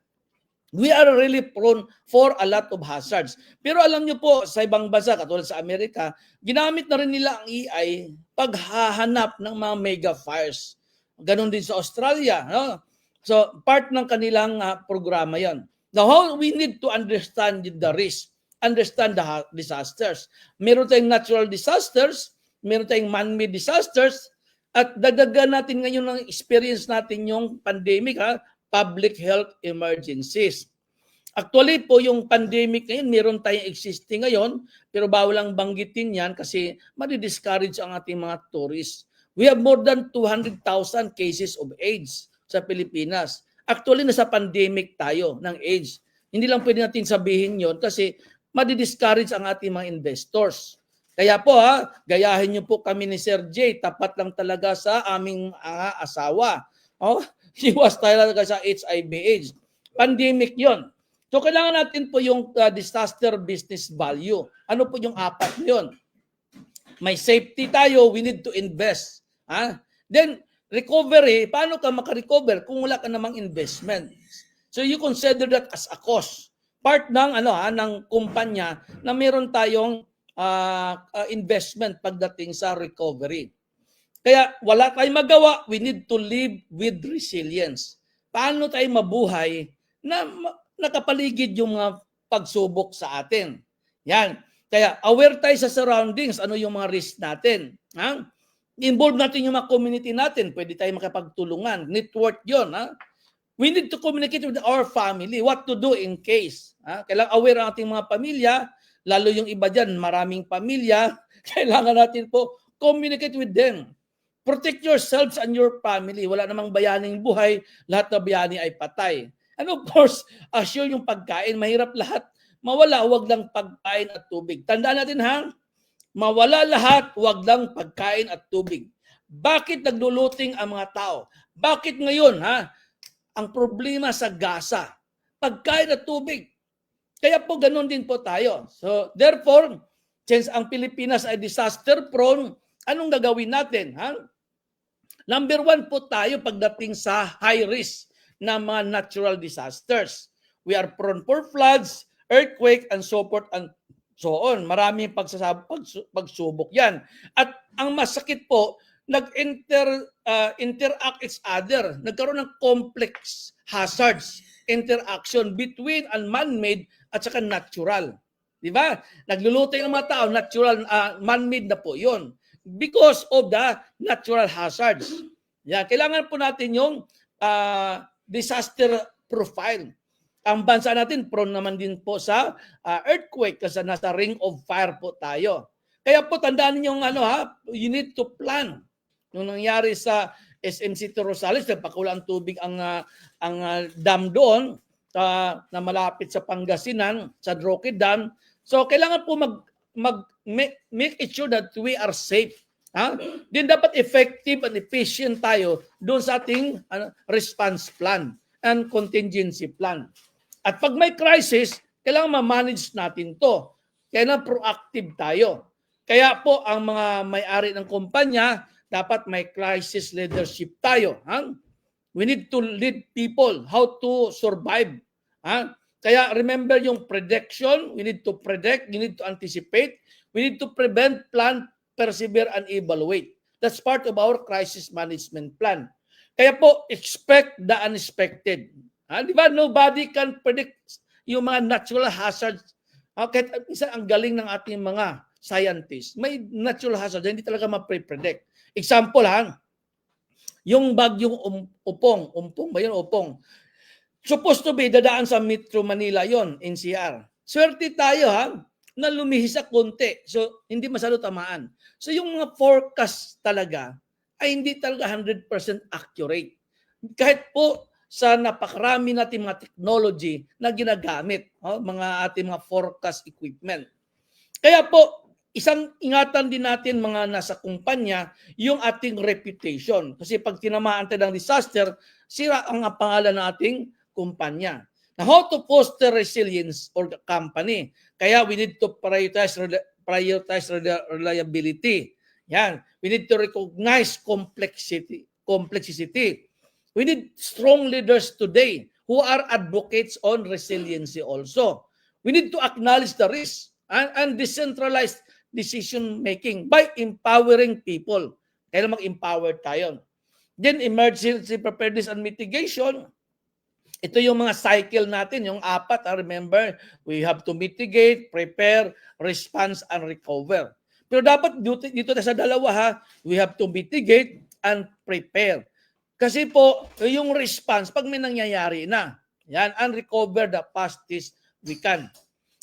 We are really prone for a lot of hazards. Pero alam nyo po, sa ibang bansa, katulad sa Amerika, ginamit na rin nila ang AI paghahanap ng mga mega fires. Ganon din sa Australia. No? So, part ng kanilang programa yan. Now, how we need to understand the risk, understand the disasters. Meron tayong natural disasters, meron tayong man-made disasters, at dagdagan natin ngayon ng experience natin yung pandemic, public health emergencies. Actually po yung pandemic ngayon, meron tayong existing ngayon, pero bawal lang banggitin yan kasi madi-discourage ang ating mga tourists. We have more than 200,000 cases of AIDS sa Pilipinas. Actually, nasa pandemic tayo ng AIDS. Hindi lang pwede natin sabihin yon kasi madi-discourage ang ating mga investors. Kaya po gayahin niyo po kami ni Sir J. Tapat lang talaga sa aming asawa. Iwas talaga sa HIV/AIDS. Pandemic yon. So kailangan natin po yung disaster business value. Ano po yung apat yon? May safety tayo, we need to invest. Then recovery, paano ka makarecover kung wala ka namang investment? So you consider that as a cost. Part ng ng kumpanya na meron tayong investment pagdating sa recovery. Kaya wala tayong magawa, we need to live with resilience. Paano tayo mabuhay na nakapaligid yung mga pagsubok sa atin? Yan. Kaya aware tayo sa surroundings, ano yung mga risk natin. Involve natin yung mga community natin, pwede tayo makapagtulungan. Network yun. We need to communicate with our family, what to do in case. Kailangan aware ang ating mga pamilya, lalo yung iba dyan, maraming pamilya, kailangan natin po communicate with them. Protect yourselves and your family. Wala namang bayaning buhay, lahat na bayani ay patay. And of course, assure yung pagkain, mahirap lahat. Mawala, huwag lang pagkain at tubig. Tandaan natin mawala lahat, huwag lang pagkain at tubig. Bakit nagluluting ang mga tao? Bakit ngayon ang problema sa Gaza? Pagkain at tubig. Kaya po ganun din po tayo. So therefore, since ang Pilipinas ay disaster prone, anong gagawin natin? Number 1 po tayo pagdating sa high risk na mga natural disasters. We are prone for floods, earthquake, and so forth and so on. Maraming pagsubok yan. At ang masakit po, interact each other. Nagkaroon ng complex hazards, interaction between man-made at saka natural. Di ba? Naglulutay ng mga tao, natural, man-made na po yon because of the natural hazards. Yan. Kailangan po natin yung disaster profile. Ang bansa natin, prone naman din po sa earthquake kasi nasa ring of fire po tayo. Kaya po tandaan niyo you need to plan. Nung nangyari sa SM City Rosales, nagpakulang tubig ang dam doon na malapit sa Pangasinan, sa Roque Dam. So kailangan po make it sure that we are safe. Din dapat effective and efficient tayo doon sa ating response plan and contingency plan. At pag may crisis, kailangan ma-manage natin to. Kailangan proactive tayo. Kaya po ang mga may-ari ng kumpanya, dapat may crisis leadership tayo. We need to lead people how to survive. Kaya remember yung prediction, we need to predict, we need to anticipate, we need to prevent, plan, persevere, and evaluate. That's part of our crisis management plan. Kaya po, expect the unexpected. Di ba? Nobody can predict yung mga natural hazards. Kahit isa ang galing ng ating mga scientists, may natural hazards, hindi talaga ma-predict. Example, yung bagyong umpong ba yun? Upong. Supposed to be, dadaan sa Metro Manila yon, NCR. Swerte tayo na lumihis sa konti. So, hindi masyado tamaan. So, yung mga forecast talaga ay hindi talaga 100% accurate. Kahit po sa napakarami natin mga technology na ginagamit, mga ating mga forecast equipment. Kaya po, isang ingatan din natin mga nasa kumpanya, yung ating reputation. Kasi pag tinamaan tayo ng disaster, sira ang pangalan ng ating kumpanya. Now, how to foster resilience for the company? Kaya we need to prioritize reliability. Yan. We need to recognize complexity. We need strong leaders today who are advocates on resiliency also. We need to acknowledge the risk and decentralize decision-making by empowering people. Kailan mag-empower tayo. Then, emergency preparedness and mitigation. Ito yung mga cycle natin, yung 4. Remember, we have to mitigate, prepare, response, and recover. Pero dapat dito sa 2, we have to mitigate and prepare. Kasi po, yung response, pag may nangyayari na, yan, and recover the fastest we can.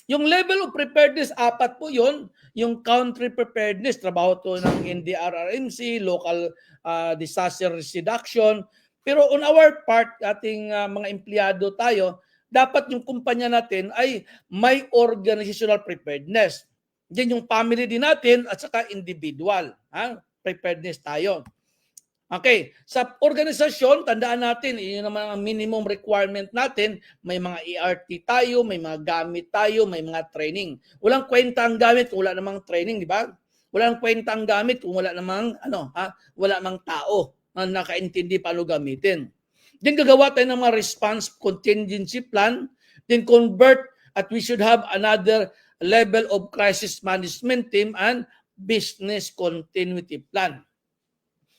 Yung level of preparedness, 4 po yun. Yung country preparedness, trabaho to ng NDRRMC, local disaster risk reduction. Pero on our part, ating mga empleyado tayo, dapat yung kumpanya natin ay may organizational preparedness. Yan yung family din natin at saka individual. Preparedness tayo. Okay, sa organisasyon, tandaan natin, yun naman ang minimum requirement natin, may mga ERT tayo, may mga gamit tayo, may mga training. Walang kwenta ang gamit kung wala namang training, di ba? Walang kwenta ang gamit kung wala namang, wala namang tao na nakaintindi paano gamitin. Then gagawa tayo ng mga response contingency plan, then convert at we should have another level of crisis management team and business continuity plan.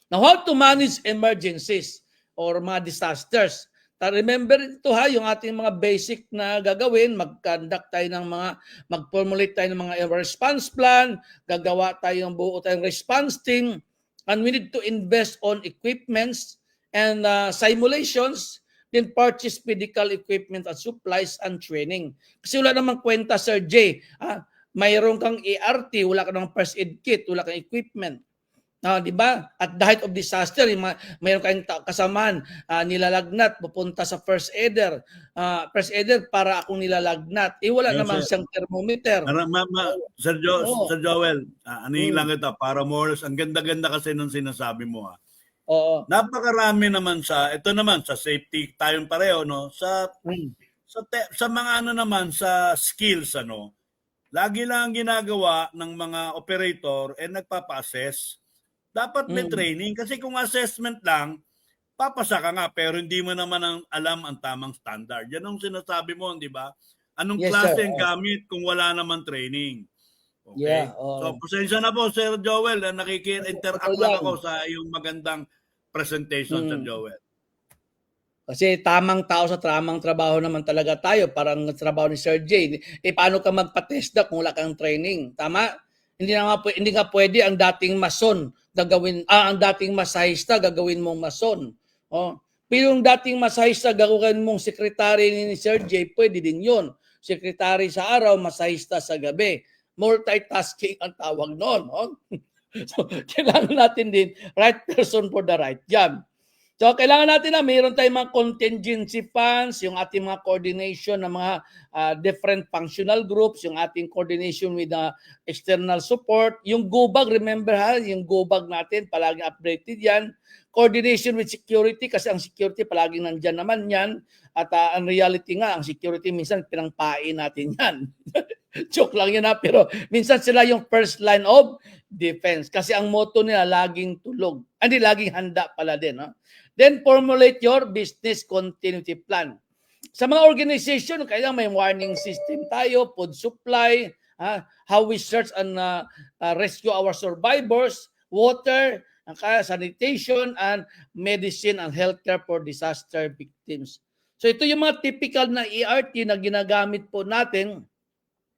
Now, how to manage emergencies or mga disasters? Remember ito yung ating mga basic na gagawin, mag-conduct tayo ng mag-formulate tayo ng mga response plan, gagawa tayo ng buo tayong response team, and we need to invest on equipments and simulations, then purchase medical equipment and supplies and training. Kasi wala namang kwenta, Sir Jay. Mayroon kang ERT, wala ka ng first aid kit, wala kang equipment. Di ba? At the height of disaster, mayroon kayong kasamahan, nilalagnat, pupunta sa first aider para akong nilalagnat. Wala naman siyang thermometer. Sir Joel, lang ito, para more, ang ganda-ganda kasi nung sinasabi mo. Oo. Napakarami naman ito naman, sa safety tayong pareho, no? Sa mga naman, sa skills, lagi lang ginagawa ng mga operator, nagpapa-assess. Dapat may training kasi kung assessment lang, papasa ka nga pero hindi mo naman alam ang tamang standard. Yan ang sinasabi mo, di ba? Anong klase ang gamit kung wala naman training? Okay? So, pasensya na po, Sir Joel. Nakiki-interact lang ako sa iyong magandang presentation, Sir Joel. Kasi tamang tao sa tamang trabaho naman talaga tayo. Parang trabaho ni Sir J. Paano ka magpa-TESDA kung wala kang training? Tama? Hindi nga pwede ang dating mason ang dating masahista gagawin mong mason. Pero yung dating masahista gagawin mong sekretary ni Sir J, pwede din yun. Sekretary sa araw, masahista sa gabi. Multitasking ang tawag noon. So, kailangan natin din right person for the right job. So, kailangan natin na mayroon tayong mga contingency funds, yung ating mga coordination ng mga different functional groups, yung ating coordination with external support. Yung GOBAG, remember yung GOBAG natin, palaging updated yan. Coordination with security, kasi ang security palaging nandyan naman yan. At ang reality nga, ang security minsan pinangpain natin yan. Joke lang yun pero minsan sila yung first line of defense. Kasi ang motto nila, laging tulog. Hindi, laging handa pala din. Then formulate your business continuity plan. Sa mga organization, kaya may warning system tayo, food supply, how we search and rescue our survivors, water, sanitation, and medicine and healthcare for disaster victims. So ito yung mga typical na ERT na ginagamit po natin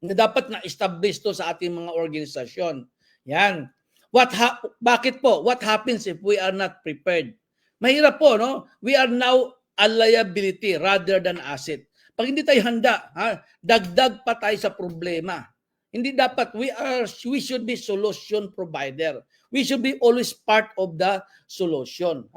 na dapat na-establish to sa ating mga organisasyon. Yan. Bakit po? What happens if we are not prepared? Mahirap po, no? We are now a liability rather than asset. Pag hindi tayo handa, dagdag pa tayo sa problema. Hindi dapat, we should be solution provider. We should be always part of the solution.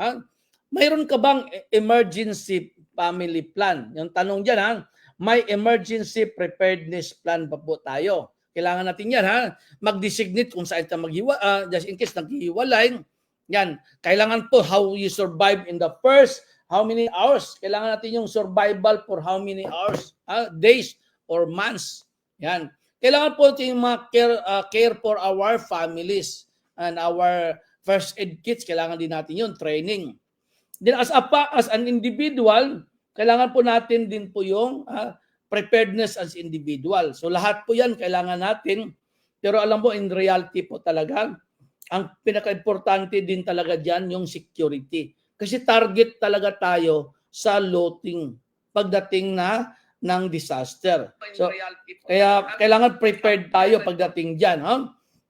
Mayroon ka bang emergency family plan? Yung tanong dyan, may emergency preparedness plan pa po tayo. Kailangan natin yan, mag-designate kung saan tayo just in case naghihiwalay. Yan, kailangan po how you survive in the first how many hours. Kailangan natin yung survival for how many hours, days or months. Yan. Kailangan po yung mga care for our families and our first aid kits. Kailangan din natin yung training. Then as an individual, kailangan po natin din po yung preparedness as individual. So lahat po yan kailangan natin. Pero alam mo, in reality po talaga, ang pinaka-importante din talaga dyan yung security. Kasi target talaga tayo sa looting pagdating ng disaster. So, kaya kailangan prepared tayo pagdating dyan.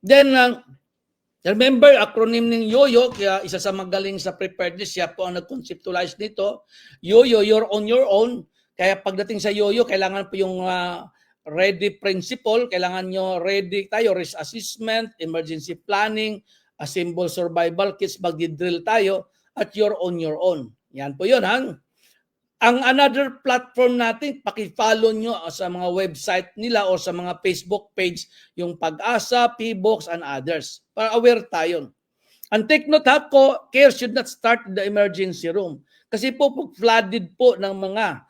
Then, remember, acronym ng YOYO, kaya isa sa magaling sa preparedness, siya po ang nag-conceptualize nito. YOYO, you're on your own. Kaya pagdating sa YOYO, kailangan po yung ready principle, kailangan nyo ready tayo, risk assessment, emergency planning, assemble survival kits, magdi-drill tayo, at you're on your own. Yan po yun. Ang another platform natin, paki-follow nyo sa mga website nila o sa mga Facebook page, yung Pag-asa, PBox, and others. Para aware tayo. And take note care should not start in the emergency room. Kasi po flooded po ng mga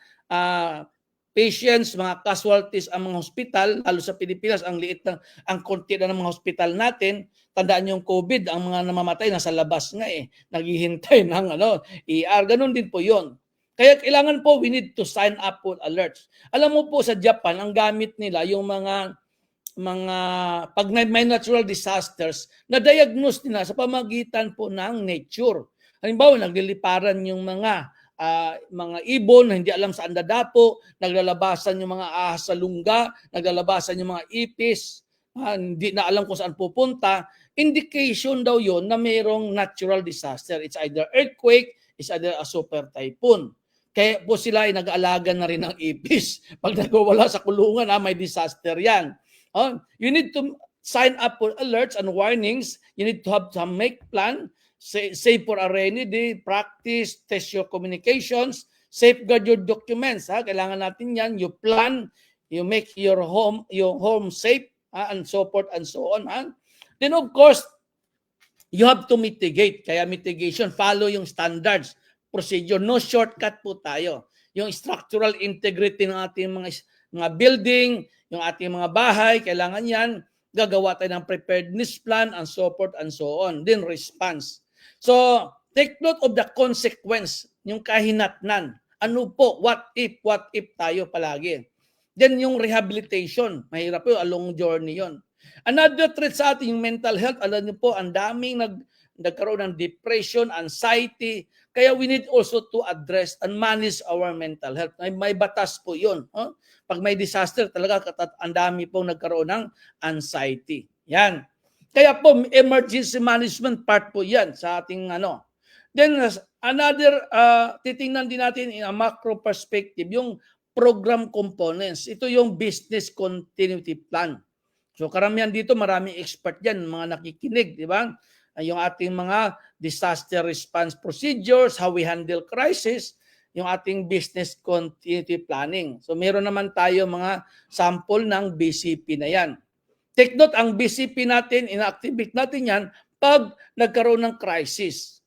patients, mga casualties ang mga hospital, lalo sa Pilipinas, ang konti na ng mga hospital natin. Tandaan yung COVID, ang mga namamatay nasa labas nga naghihintay ng ER. Ganun din po yon. Kaya kailangan po, we need to sign up for alerts. Alam mo po sa Japan, ang gamit nila yung mga pag may natural disasters, na-diagnose nila sa pamagitan po ng nature. Halimbawa, nagliliparan yung mga ibon na hindi alam saan dadapo, naglalabasan yung mga ahas sa lungga, naglalabasan yung mga ipis, hindi na alam kung saan pupunta. Indication daw yon na mayroong natural disaster. It's either earthquake, it's either a super typhoon. Kaya po sila ay nag-aalaga na rin ng ipis. Pag nagwawala sa kulungan, may disaster yan. You need to sign up for alerts and warnings. You need to have some make plan. Save for a rainy day, practice, test your communications, safeguard your documents. Kailangan natin yan. You plan, you make your home safe, and so forth and so on. Then of course, you have to mitigate. Kaya mitigation, follow yung standards, procedure. No shortcut po tayo. Yung structural integrity ng ating mga building, yung ating mga bahay, kailangan yan. Gagawa tayo ng preparedness plan and so forth and so on. Then response. So, take note of the consequence, yung kahinatnan. Ano po, what if tayo palagi. Then yung rehabilitation, mahirap po, a long journey yon. Another threat sa ating mental health, alam niyo po, ang daming nagkaroon ng depression, anxiety, kaya we need also to address and manage our mental health. May batas po yun. Pag may disaster, talaga ang dami pong nagkaroon ng anxiety. Yan. Kaya po, emergency management part po yan sa ating Then another, titingnan din natin in a macro perspective, yung program components. Ito yung business continuity plan. So karamihan dito, maraming expert yan, mga nakikinig, di ba? Yung ating mga disaster response procedures, how we handle crisis, yung ating business continuity planning. So meron naman tayo mga sample ng BCP na yan. Take note, ang BCP natin, inactivate natin yan pag nagkaroon ng crisis.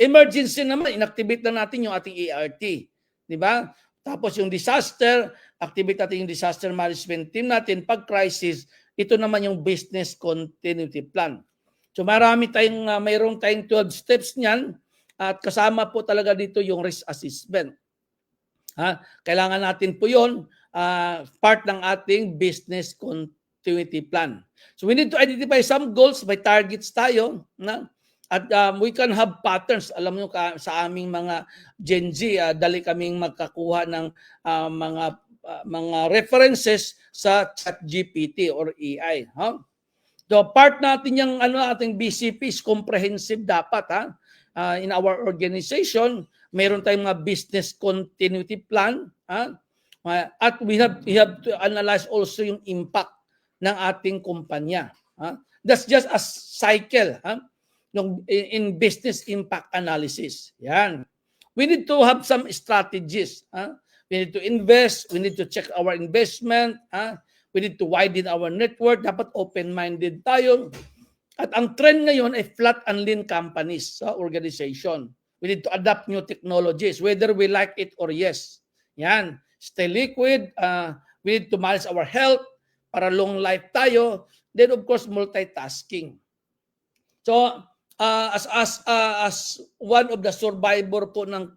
Emergency naman, inactivate na natin yung ating ERT. Di ba? Tapos yung disaster, activate natin yung disaster management team natin. Pag crisis, ito naman yung business continuity plan. So mayroon tayong 12 steps niyan at kasama po talaga dito yung risk assessment. Kailangan natin po yun, part ng ating business continuity plan. So we need to identify some goals, may targets tayo, at we can have patterns. Alam nyo sa aming mga Gen Z, dali kaming magkakuha ng mga references sa ChatGPT or AI. So part natin yung ating BCP is comprehensive dapat. In our organization, meron tayong mga business continuity plan. At we have to analyze also yung impact ng ating kumpanya. That's just a cycle. In business impact analysis. Yan. We need to have some strategies. We need to invest. We need to check our investment. We need to widen our network. Dapat open-minded tayo. At ang trend ngayon ay flat and lean companies sa organization. We need to adapt new technologies, whether we like it or yes. Yan. Stay liquid. We need to manage our health para long life tayo. Then of course, multitasking. So, as one of the survivor po ng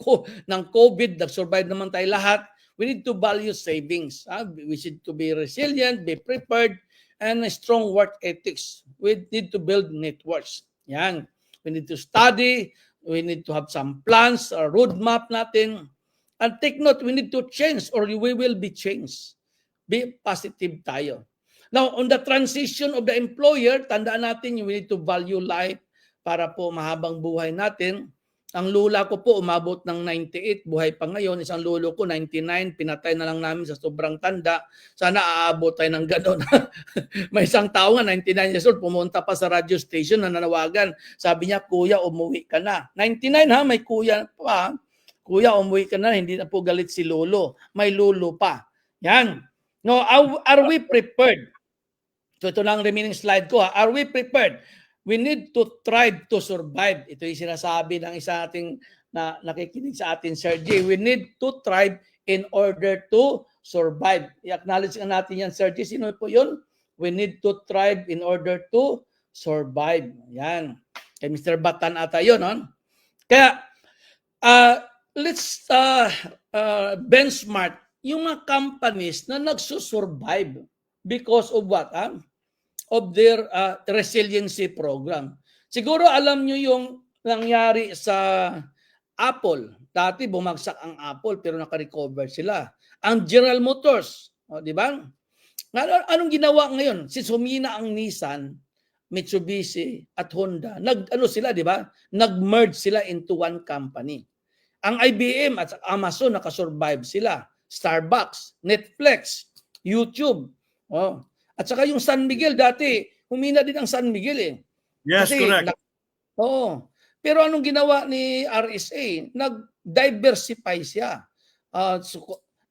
COVID, nag-survive naman tayo lahat, we need to value savings. We need to be resilient, be prepared, and a strong work ethics. We need to build networks. Yan. We need to study, we need to have some plans, a roadmap natin. And take note, we need to change or we will be changed. Be positive tayo. Now, on the transition of the employer, tandaan natin, we need to value life, para po mahabang buhay natin. Ang lula ko po umabot ng 98, buhay pa ngayon. Isang lolo ko 99, pinatay na lang namin sa sobrang tanda. Sana aabot tayo ng gano'n. May isang tao nga, 99 years old, pumunta pa sa radio station na nanawagan. Sabi niya, kuya, umuwi ka na. 99 may kuya pa. Kuya, umuwi ka na, hindi na po galit si lolo. May lolo pa. Yan. No, are we prepared? So ito lang ang remaining slide ko. Are we prepared? We need to thrive to survive. Ito yung sinasabi ng isa ating na nakikinig sa atin, Sir J. We need to thrive in order to survive. I-acknowledge natin yan, Sir J. Sino po yun? We need to thrive in order to survive. Yan. Kay Mr. Batan ata yun. Kaya, let's benchmark yung mga companies na nagsusurvive because of what? Of their resiliency program. Siguro alam nyo yung nangyari sa Apple. Dati bumagsak ang Apple pero naka-recover sila. Ang General Motors, di ba? Anong ginawa ngayon? Since humina ang Nissan, Mitsubishi at Honda, sila, di ba? Nag-merge sila into one company. Ang IBM at Amazon nakasurvive sila. Starbucks, Netflix, YouTube. At saka yung San Miguel dati, humina din ang San Miguel . Yes, kasi, correct. Pero anong ginawa ni RSA? Nag-diversify siya.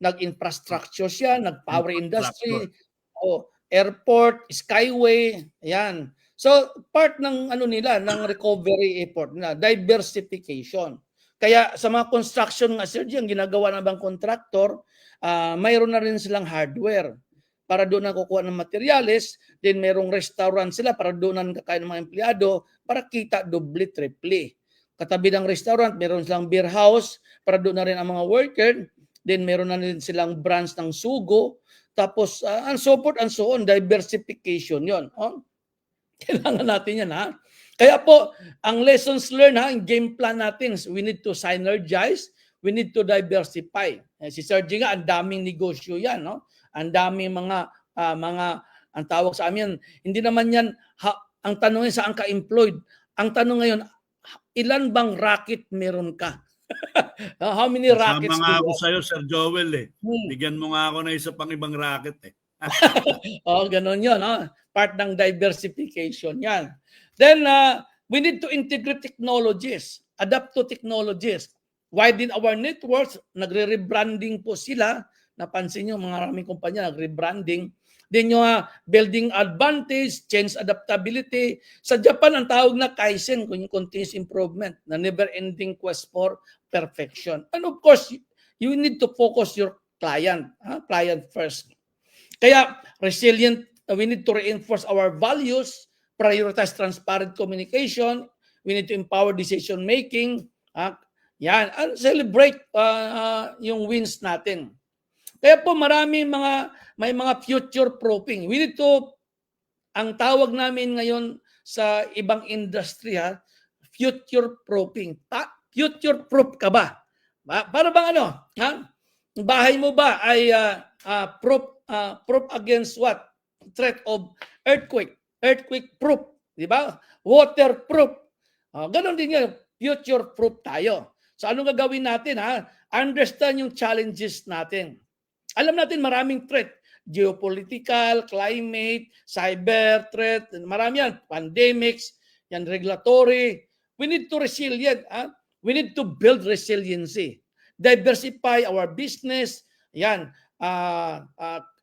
Nag-infrastructure siya, nag-power industry, airport, skyway, ayan. So part ng ng recovery effort na diversification. Kaya sa mga construction nga sir, ang ginagawa ng bang contractor, mayroon na rin silang hardware para doon na kukuha ng materyales, then merong restaurant sila para doon na kakain ng mga empleyado para kita doble, triple. Katabi ng restaurant, meron silang beer house para doon na rin ang mga worker, then meron na rin silang branch ng sugo, tapos and so forth and so on, diversification yon. Kailangan natin yan Kaya po, ang lessons learned ang game plan natin, we need to synergize, we need to diversify. Si Sergio nga, ang daming negosyo yan, ang daming mga ang tawag sa amin, hindi naman yan, ang tanong saan ka employed. Ang tanong ngayon, ilan bang racket meron ka? How many rackets? Sama nga ako sa'yo, Sir Joel . Bigyan mo nga ako na isa pang ibang racket . Ganun yun. Part ng diversification yan. Then, we need to integrate technologies, adapt to technologies, widen our networks, nagre-rebranding po sila. Napansin nyo, mga maraming kumpanya nag-rebranding. Then yung building advantage, change adaptability. Sa Japan, ang tawag na Kaizen, yung continuous improvement, na never-ending quest for perfection. And of course, you need to focus your client, client first. Kaya resilient, we need to reinforce our values, prioritize transparent communication, we need to empower decision making, yan, celebrate yung wins natin. Kaya po may mga future proofing. We need to, ang tawag namin ngayon sa ibang industry, future proofing. Future proof ka ba? Para bang ano? Bahay mo ba ay proof against what? Threat of earthquake. Earthquake proof, di ba? Waterproof. Ganon din yan, future proof tayo. So anong gagawin natin? Understand yung challenges natin. Alam natin maraming threat. Geopolitical, climate, cyber threat, marami yan. Pandemics, yan regulatory. We need to resilient. We need to build resiliency. Diversify our business. Yan.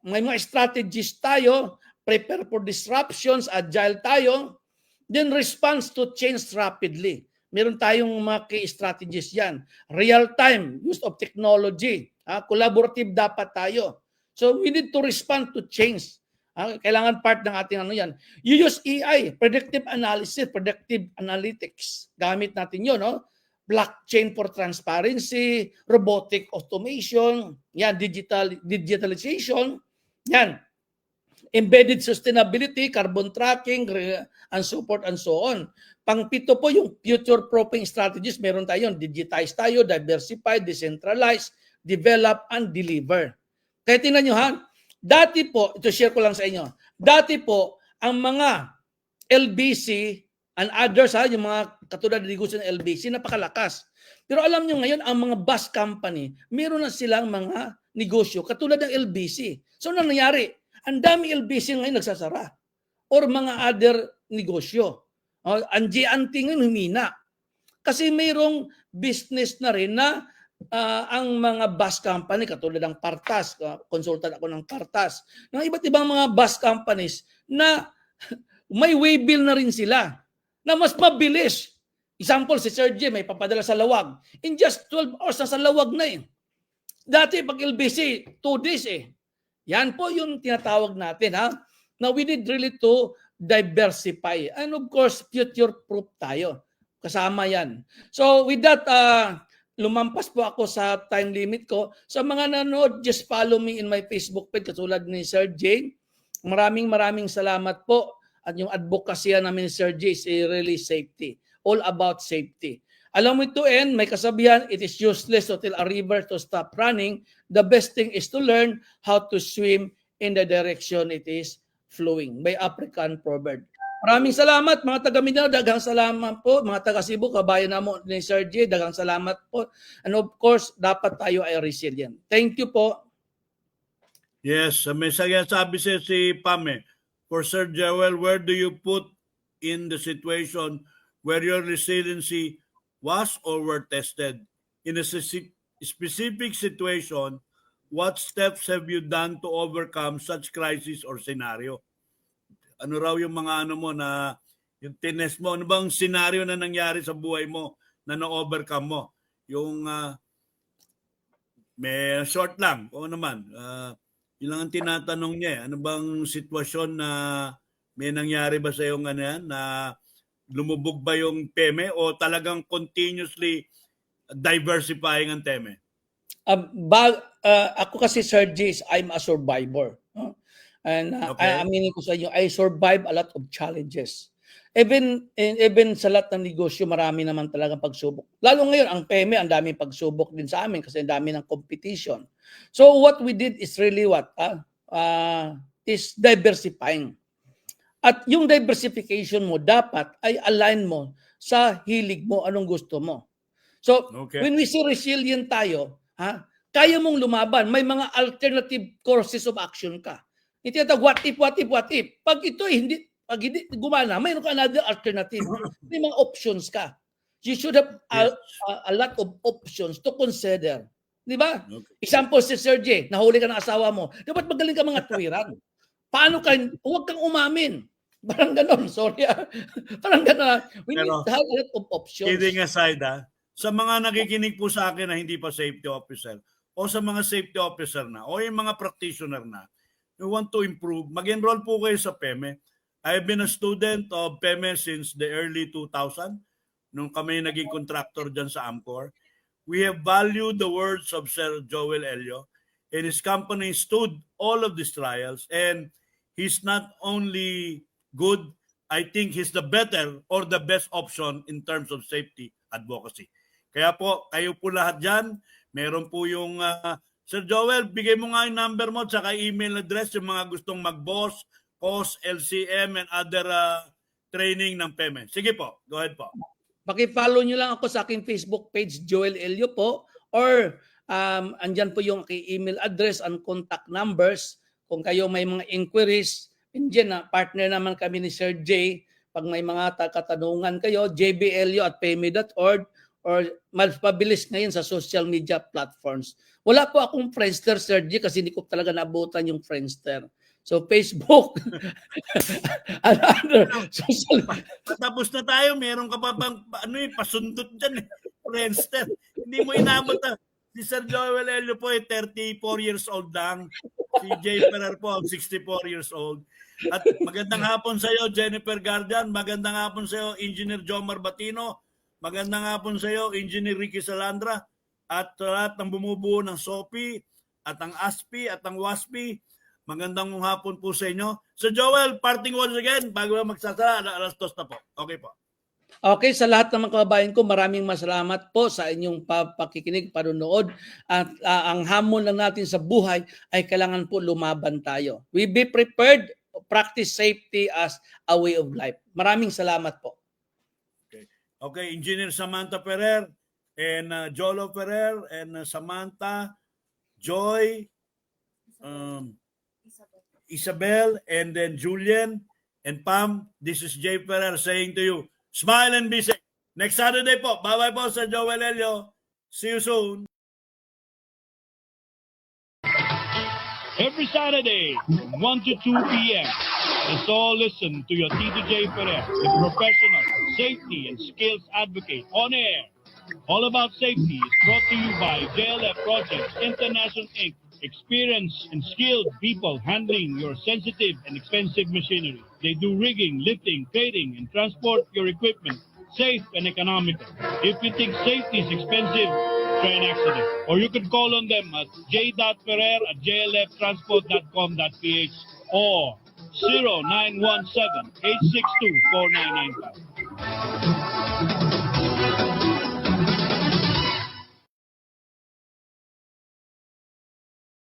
May mga strategies tayo. Prepare for disruptions. Agile tayo. Then response to change rapidly. Meron tayong mga key strategies yan. Real-time use of technology. Collaborative dapat tayo. So we need to respond to change. Kailangan part ng ating ano yan. You use AI, predictive analysis, predictive analytics. Gamit natin yun, no? Blockchain for transparency, robotic automation, yan, digitalization, yan. Embedded sustainability, carbon tracking, and so forth and so on. Pang-pito po yung future proofing strategies. Meron tayo, digitize tayo, diversify, decentralize, develop, and deliver. Kaya tingnan nyo dati po, ito share ko lang sa inyo, dati po, ang mga LBC and others, yung mga katulad ng negosyo ng LBC, napakalakas. Pero alam nyo ngayon, ang mga bus company, meron na silang mga negosyo, katulad ng LBC. So, ano nangyari? Ang dami LBC ngayon nagsasara. Or mga other negosyo. Ang GNT ngayon humina. Kasi mayroong business na rin na ang mga bus company, katulad ng Partas, consultant ako ng Partas, ng iba't ibang mga bus companies na may waybill na rin sila na mas mabilis. Example, si Sir J, may papadala sa Lawag. In just 12 hours, nasa Lawag na eh. Dati, pag LBC, 2 days eh. Yan po yung tinatawag natin. Now, we need really to diversify. And of course, future-proof tayo. Kasama yan. So, with that, lumampas po ako sa time limit ko. Sa mga nanood, just follow me in my Facebook page, katulad ni Sir J. Maraming salamat po. At yung advocacy namin ni Sir J is really safety. All about safety. Alam mo ito, may kasabihan, it is useless to tell a river to stop running. The best thing is to learn how to swim in the direction it is flowing. By African proverb. Maraming salamat mga taga Mindanao, daghang salamat po. Mga taga Cebu, kabayan na mo ni Sir J, daghang salamat po. And of course, dapat tayo ay resilient. Thank you po. Yes, may sabi si Pame, for Sir Joel, where do you put in the situation where your resiliency was or were tested? In a specific situation, what steps have you done to overcome such crisis or scenario? Ano raw yung mga ano mo na yung tinest mo? Ano bang scenario na nangyari sa buhay mo na na-overcome mo? Yung may short lang. O naman, yun lang ang tinatanong niya. Ano bang sitwasyon na may nangyari ba sa yung ano yan, na lumubog ba yung teme o talagang continuously diversifying ang teme? Ako kasi, Sir J, I'm a survivor. And Okay. aminin ko sa inyo, I survive a lot of challenges. Even sa lahat ng negosyo, marami naman talagang pagsubok. Lalo ngayon, ang PME, ang daming pagsubok din sa amin kasi ang dami ng competition. So what we did is really is diversifying. At yung diversification mo, dapat ay align mo sa hilig mo, anong gusto mo. So when we say resilient tayo, kaya mong lumaban. May mga alternative courses of action ka. Ito yung what if. Pag ito hindi gumana, mayroon ka another alternative. May mga options ka. You should have a lot of options to consider. Di ba? Okay. Example, si Sir J, nahuli ka ng asawa mo. Dapat magaling ka mga tuwiran. Paano ka, huwag kang umamin. Parang ganon, sorry. Parang ganon. We need to have a lot of options. Kidding aside, sa mga nakikinig po sa akin na hindi pa safety officer, o sa mga safety officer na o yung mga practitioner na you want to improve, mag-enroll po kayo sa PEME. I've been a student of PEME since the early 2000 nung kami naging contractor dyan sa Amcor. We have valued the words of Sir Joel Elio, and his company stood all of these trials, and he's not only good, I think he's the better or the best option in terms of safety advocacy. Kaya po, kayo po lahat dyan, meron po yung Sir Joel, bigay mo nga yung number mo at saka email address yung mga gustong mag-boss, COS, LCM, and other training ng PEME. Sige po, go ahead po. Paki-follow nyo lang ako sa aking Facebook page, Joel Elio po, or andyan po yung aking email address and contact numbers. Kung kayo may mga inquiries, andyan na, partner naman kami ni Sir J. Pag may mga katanungan kayo, jblio@peme.org, or mas pabilis ngayon sa social media platforms. Wala po akong Friendster, Sir G, kasi hindi ko talaga nabutan yung Friendster. So, Facebook, and other social... Tapos na tayo, meron ka pa bang pasundot dyan, Friendster. Hindi mo inabot na. Si Sir Joel Elio po 34 years old lang. Si Jay Ferrer po 64 years old. At magandang hapon sa iyo, Jennifer Gardian. Magandang hapon sa iyo, Engineer Jomar Batino. Magandang hapon sa iyo, Engineer Ricky Salandra. At lahat ng bumubuo ng SOPI at ang ASPI at ang WASPI. Magandang hapon po sa inyo. So Joel, parting words again bago magsasara, alas 2 na po. Okay po. Okay, sa lahat ng mga kababayan ko, maraming masalamat po sa inyong pakikinig, panunood. At ang hamon lang natin sa buhay ay kailangan po lumaban tayo. We be prepared, practice safety as a way of life. Maraming salamat po. Okay, Engineer Samantha Ferrer and Jolo Ferrer and Samantha, Joy, Isabel, and then Julian and Pam. This is Jay Ferrer saying to you, smile and be safe. Next Saturday po. Bye-bye po sa Joel Elio. See you soon. Every Saturday from 1 to 2 p.m. Let's all listen to your T2J Ferrer, the professional safety and skills advocate on air. All About Safety is brought to you by JLF Projects International Inc. Experienced and skilled people handling your sensitive and expensive machinery. They do rigging, lifting, crating, and transport your equipment safe and economical. If you think safety is expensive, try an accident. Or you can call on them at j.ferrer@jlftransport.com.ph or 0917-862-4995.